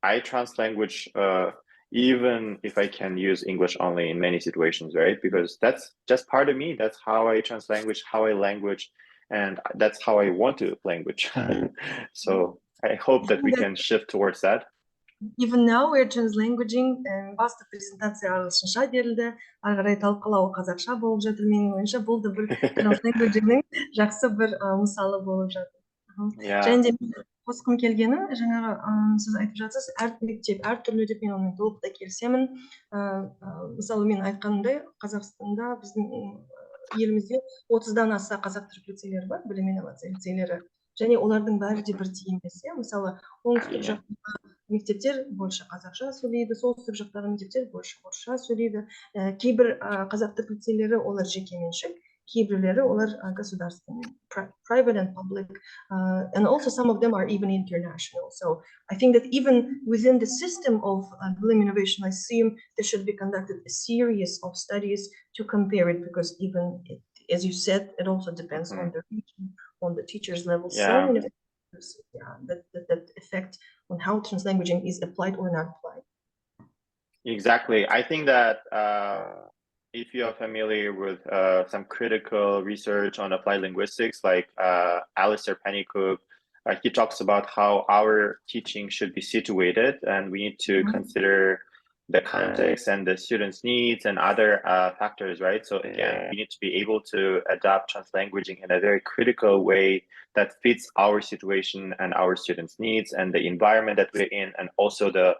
I translanguage even if I can use English only in many situations, right? Because that's just part of me. That's how I translanguage, how I language, and that's how I want to language. So I hope that we can shift towards that. Even now we're translanguaging, басты презентация ағылшынша берілді, ары қарай талқылау қазақша болып жатыр. Менің ойымша бұл да бір translanguagingнің жақсы бір мысалы болып жатыр. Және де қосқым келгені, жаңағы сіз айтып жатсыз, әр мектеп әртүрлі деп, мен онымен толықтай келісемін. Мысалы мен айтқанымдай, Қазақстанда біздің елімізде 30-дан аса қазақ түрік лицейлері бар, білім инновация лицейлері. Және олардың бәрі де бірдей емес. Мысалы оңтүстік жақтағы мектептер больше қазақша сөйлейді, солтүстік жақтағы мектептер больше орысша сөйлейді. Кейбір қазақ түрік лицейлері олар жекеменшік, кейбіреулері олар государственный, private and public, and also some of them are even international. So I think that even within the system of Bloom Innovation Lyceum, there should be conducted a series of studies to compare it, because even as you said, it also depends on the region, on the teacher's level. So many factors, that affect on how translanguaging is applied or not applied. Exactly. I think that if you are familiar with some critical research on applied linguistics, like Alistair Pennycook, he talks about how our teaching should be situated, and we need to consider the context and the students' needs and other factors, right? So again, we need to be able to adapt translanguaging in a very critical way that fits our situation and our students' needs and the environment that we're in, and also the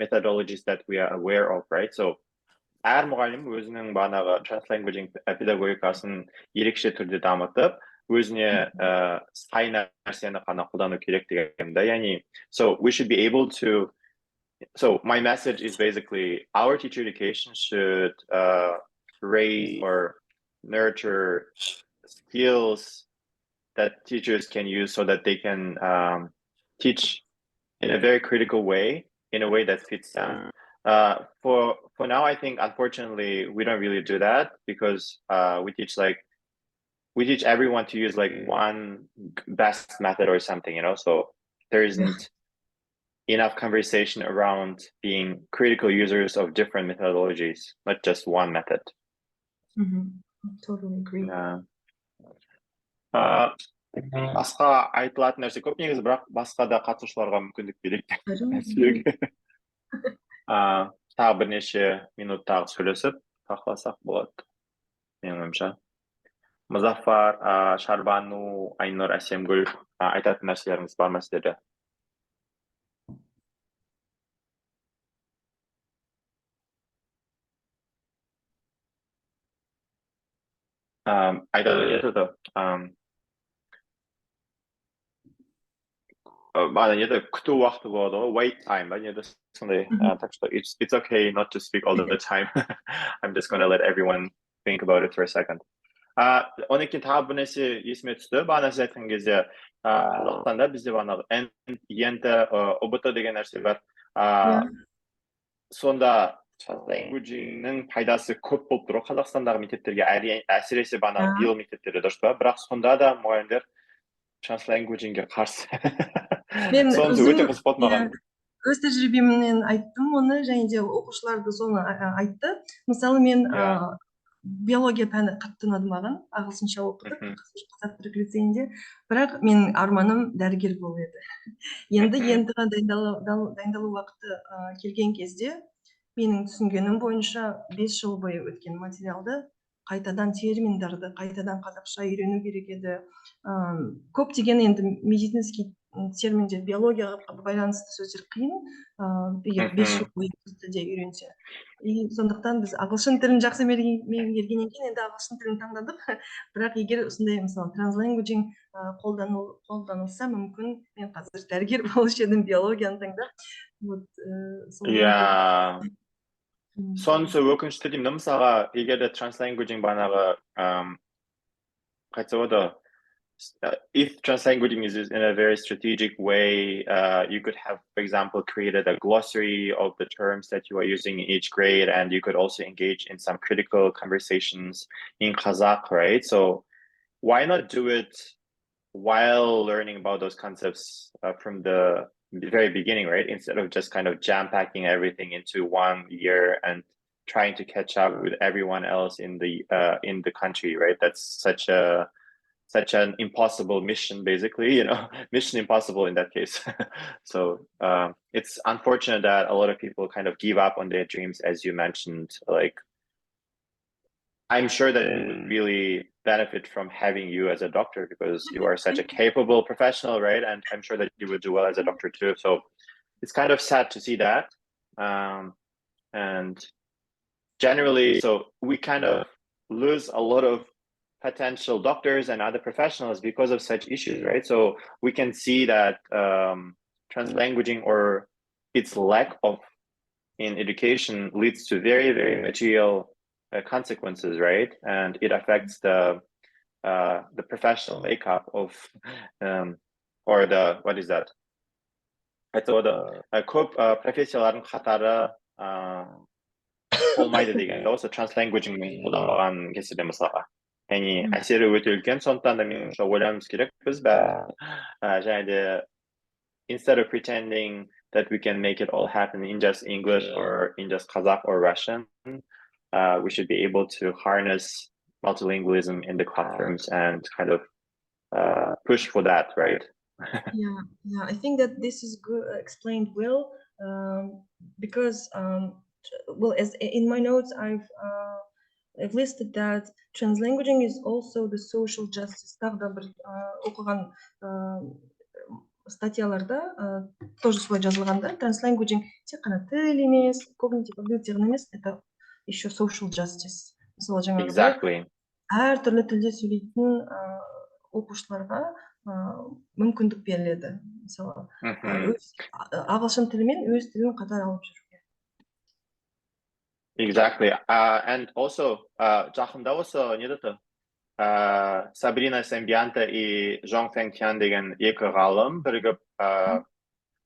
methodologies that we are aware of, right? So әр мұғалім өзінің бағанағы translanguaging педагогикасын ерекше түрде дамытып, өзіне сай нәрсені ғана қолдану керек дегенді. Яғни, so we should be able to. So my message is basically our teacher education should raise or nurture skills that teachers can use so that they can teach in a very critical way, in a way that fits them. For now, I think unfortunately we don't really do that, because we teach everyone to use like one best method or something, you know. So there isn't enough conversation around being critical users of different methodologies, not just one method. Totally agree. Басқа айтылатын нәрсе көп негізі, бірақ басқа да қатысушыларға мүмкіндік берейік. Тағы бірнеше минут тағы сөйлесіп талқыласақ болады, менің ойымша. Мұзафар, Шарбану, Айнұр, Әсемгүл, айтатын нәрселеріңіз бар ма сіздерде? күту уақыты болады ғой, wait time, сондай. Так что it's okay not to speak all the time. I'm just going to let everyone think about it for a second. Онан кейін тағы бір нәрсе есіме түсті. Бағана сіз айтқан кезде Қазақстанда бізде бағанағы енді ОБТ деген нәрсе бар. Сонда translanguagingнің пайдасы көп болып тұр Қазақстандағы мектептерге, әсіресе бағанағы биыл мектептерде, дұрыс па? Бірақ сонда да мұғалімдер translanguagingге қарсы. Мен өз тәжірибемнен айттым оны, және де оқушыларды соны айтты. Мысалы мен биология пәні қатты ұнады маған, ағылшынша оқыдық қазақ түрік лицейінде, бірақ менің арманым дәрігер болу еді. Енді дайындалу уақыты келген кезде менің түсінгенім бойынша 5 жыл бойы өткен материалды қайтадан терминдарды қайтадан қазақша үйрену керек еді. Көптеген енді медицинский терминдер, биологияға байланысты сөздер қиын, егер 5 жыл бойы тілде үйренсе. Сондықтан біз ағылшын тілін жақсы меңгергеннен кейін енді ағылшын тілін таңдадық. Бірақ егер осындай мысалы translanguaging қолданылса, мүмкін мен қазір дәрігер болушы едім, биологияны таңдап. Сонысы өкінішті деймін, мысалға, егер де translanguaging бағанағы қайтса ода, if translanguaging is in a very strategic way, you could have, for example, created a glossary of the terms that you are using in each grade, and you could also engage in some critical conversations in Kazakh, right? So why not do it while learning about those concepts from the very beginning, right? Instead of just kind of jam-packing everything into 1 year and trying to catch up with everyone else in the country, right? That's such a such an impossible mission, basically, you know, mission impossible in that case. So it's unfortunate that a lot of people kind of give up on their dreams, as you mentioned. Like, I'm sure that it would really benefit from having you as a doctor because you are such a capable professional, right? And I'm sure that you would do well as a doctor too. So it's kind of sad to see that. And generally, so we kind of lose a lot of potential doctors and other professionals because of such issues, right? So we can see that translanguaging or its lack of in education leads to very, very material consequences, right? And it affects the professional makeup of or the what is that? айтады көп профессиялардың қатары болмайды деген осы translanguaging қолданбаған кездерде мысалға яғни әсері өте үлкен. Сондықтан да мен ойлауымыз керек біз және де instead of pretending that we can make it all happen in just English or in just Kazakh or Russian, we should be able to harness multilingualism in the classrooms and kind of push for that, right? Yeah, I think that this is good, explained well, because well, as in my notes, I've listed that translanguaging is also the social justice. Тағы да бір оқыған статьяларда тоже солай жазылған да, translanguaging тек қана тіл емес, cognitive ability ғана емес, это еще social justice. Мысалы жаңағыдай әртүрлі тілде сөйлейтін оқушыларға мүмкіндік беріледі. Мысалы ағылшын тілі мен өз тілін қатар алып жүруге. Exactly. And also жақында осы не деді? Сабрина Сембианта и Жон Фэнктян деген екі ғалым бірігіп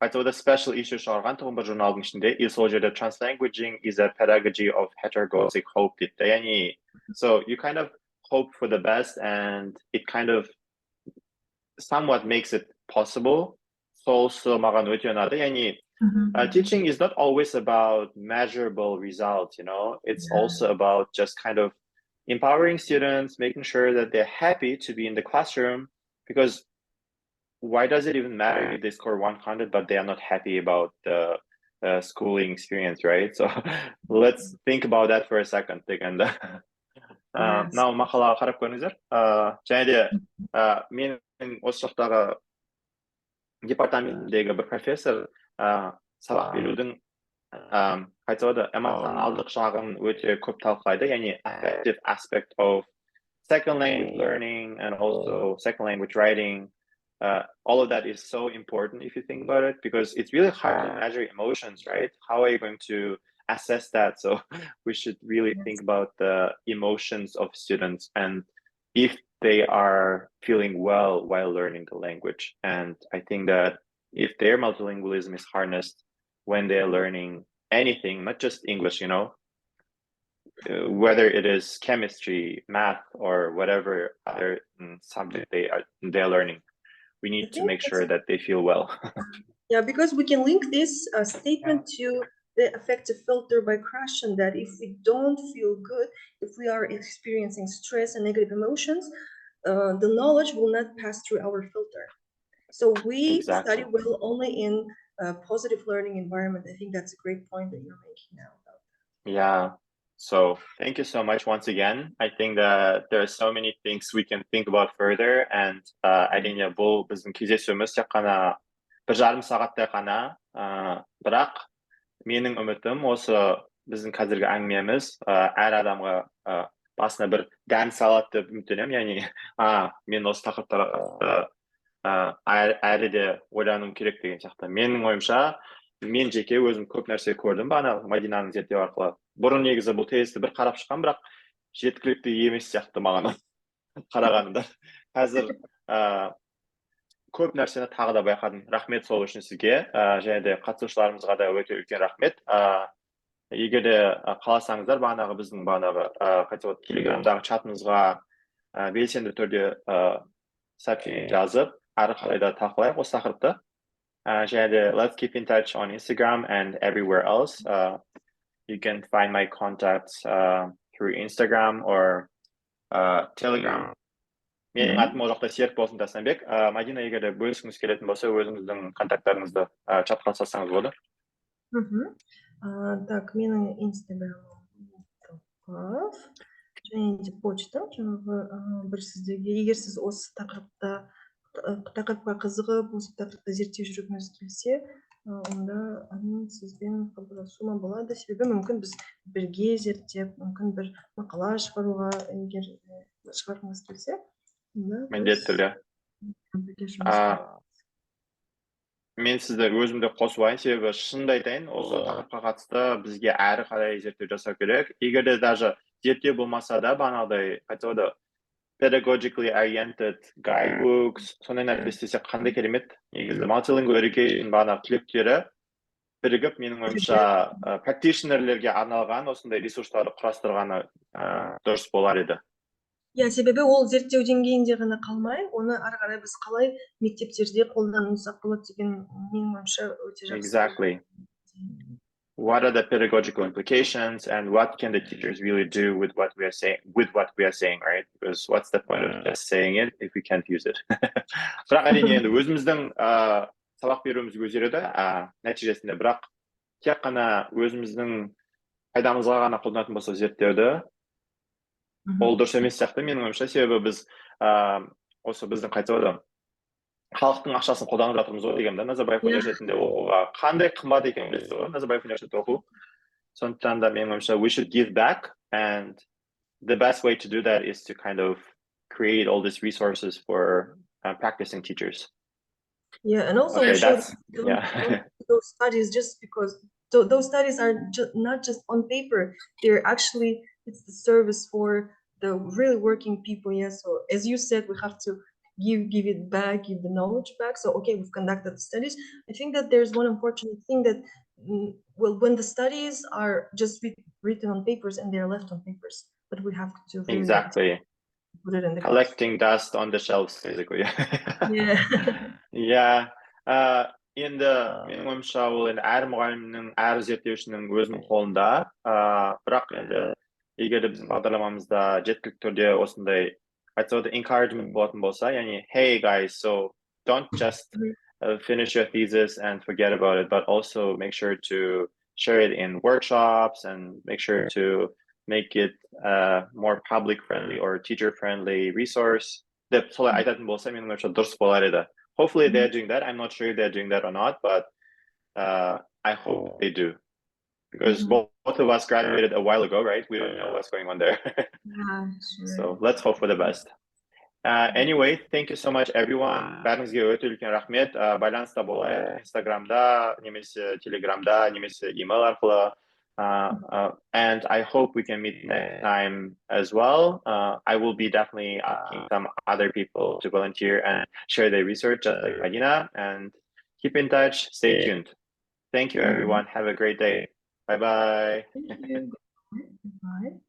айтуда special issue шығарған тұғын бір журналдың ішінде. И сол жерде translanguaging is a pedagogy of heterogogic hope дейді. Яғни, so you kind of hope for the best and it kind of somewhat makes it possible. So маған өте ұнады. Яғни, teaching is not always about measurable results, you know. It's also about just kind of empowering students, making sure that they're happy to be in the classroom, because why does it even matter if they score 100 but they are not happy about the schooling experience, right? So let's think about that for a second. Now мақалаға қарап көріңіздер. Және де менің осы жақтағы департаментіндегі бір профессор сабақ берудің айтады эмоционалдық жағын өте көп талқылайды, яғни affective aspect of second language learning and also second language writing. All of that is so important if you think about it, because it's really hard to measure emotions, right? How are you going to assess that? So we should really think about the emotions of students and if they are feeling well while learning the language. And I think that if their multilingualism is harnessed when they're learning anything, not just English, you know, whether it is chemistry, math, or whatever other subject they're learning, we need to make sure that they feel well. Yeah, because we can link this statement to the affective filter by Krashen, that if we don't feel good, if we are experiencing stress and negative emotions, the knowledge will not pass through our filter. So we study well only in a positive learning environment. I think that's a great point that you're making now. Yeah. So thank you so much once again. I think that there are so many things we can think about further, and әрине бұл біздің кездесуіміз тек қана 1,5 сағаттай ғана, бірақ менің үмітім осы біздің қазіргі әңгімеміз әр адамға басына бір дән салады деп үміттенемін. Яғни мен осы тақырыптарға әрі де ойлануым керек деген сияқты. Менің ойымша, мен жеке өзім көп нәрсе көрдім бағана Мадинаның зерттеу арқылы. Бұрын негізі бұл тестті бір қарап шыққан, бірақ жеткілікті емес сияқты маған қарағанымда. Қазір көп нәрсені тағы да байқадым. Рахмет сол үшін сізге, және де қатысушыларымызға да өте үлкен рахмет. Егер де қаласаңыздар, бағанағы біздің телеграмдағы чатымызға белсенді түрде сообщение жазып, ары қарай да талқылайық осы тақырыпты. Және де let's keep in touch on Instagram and everywhere else. You can find my contacts through Instagram or Telegram. Менің атым ол жақта Серік болсын, Тастанбек. Мадина, егер де бөліскіңіз келетін болса, өзіңіздің контакттарыңызды чатқа салсаңыз болады. Так, менің инстаграмым және де почтам, жаңағы бір сіздерге, егер сіз осы тақырыпқа қызығып, осы тақырыпта зерттеу жүргіңіз келсе, онда мен сізбен хабарласуыма болады. Себебі мүмкін біз бірге зерттеп, мүмкін бір мақала шығаруға егер шығарғыңыз келсе, онда Міндетті түрде. бірге жұмыс істейміз. Мен сізді өзімді қосып алайын, себебі шынымды айтайын, осы тақырыпқа қатысты бізге әрі қарай зерттеу жасау керек. Егер де даже зерттеу болмаса да, бағанағыдай айтады, pedagogically oriented guidebooks, сондай нәрсе істесе қандай керемет. Негізі Multilingual Education бағанағы түлектері бірігіп, менің ойымша, practitionерлерге арналған осындай ресурстарды құрастырғаны дұрыс болар еді. Себебі ол зерттеу деңгейінде ғана қалмай, оны ары қарай біз қалай мектептерде қолдансақ болады деген менің ойымша өте жақсы. Exactly. What are the pedagogical implications, and what can the teachers really do with what we are saying, right? Because what's the point of just saying it if we can't use it? Бірақ әрине енді өзіміздің сабақ беруіміз өзгереді нәтижесінде, бірақ тек қана өзіміздің пайдамызға ғана қолданатын болса зерттеуді, ол дұрыс емес сияқты менің ойымша, себебі біз осы біздің қайтады халықтың ақшасын қолданып жатырмыз ғой дегенде, Назарбаев университетінде оқуға қандай қымбат екенін білесіз ғой, Назарбаев университетінде оқу. Сондықтан да менің ойымша we should give back, and the best way to do that is to kind of create all these resources for practicing teachers. And also we should those studies just because those studies are not just on paper, they're actually, it's the service for the really working people. So as you said, we have to give it back, give the knowledge back. So okay, we've conducted the studies. I think that there's one unfortunate thing that when the studies are just written on papers and they're left on papers, but we have to really put it in the collecting dust on the shelves, basically. Енді менің ойымша ол енді әр мұғалімнің, әр зерттеушінің өзінің қолында, бірақ енді егер біз бағдарламамызда жеткілікті түрде осындай айтады encouragement болатын болса, яғни hey guys, so don't just finish your thesis and forget about it, but also make sure to share it in workshops and make sure to make it more public friendly or teacher friendly resource деп солай айтатын болса, менің ойымша дұрыс болар еді. Hopefully they're doing that. I'm not sure if they're doing that or not, but I hope they do. Because both of us graduated a while ago, right? We don't know what's going on there. So let's hope for the best. Anyway, thank you so much, everyone. Бәріңізге өте үлкен рахмет. Байланыста болайық. Инстаграмда, немесе Телеграмда, немесе email арқылы. And I hope we can meet next time as well. I will be definitely asking some other people to volunteer and share their research, just like Madina. And keep in touch. Stay tuned. Thank you, everyone. Have a great day. Bye-bye. Thank you. Bye.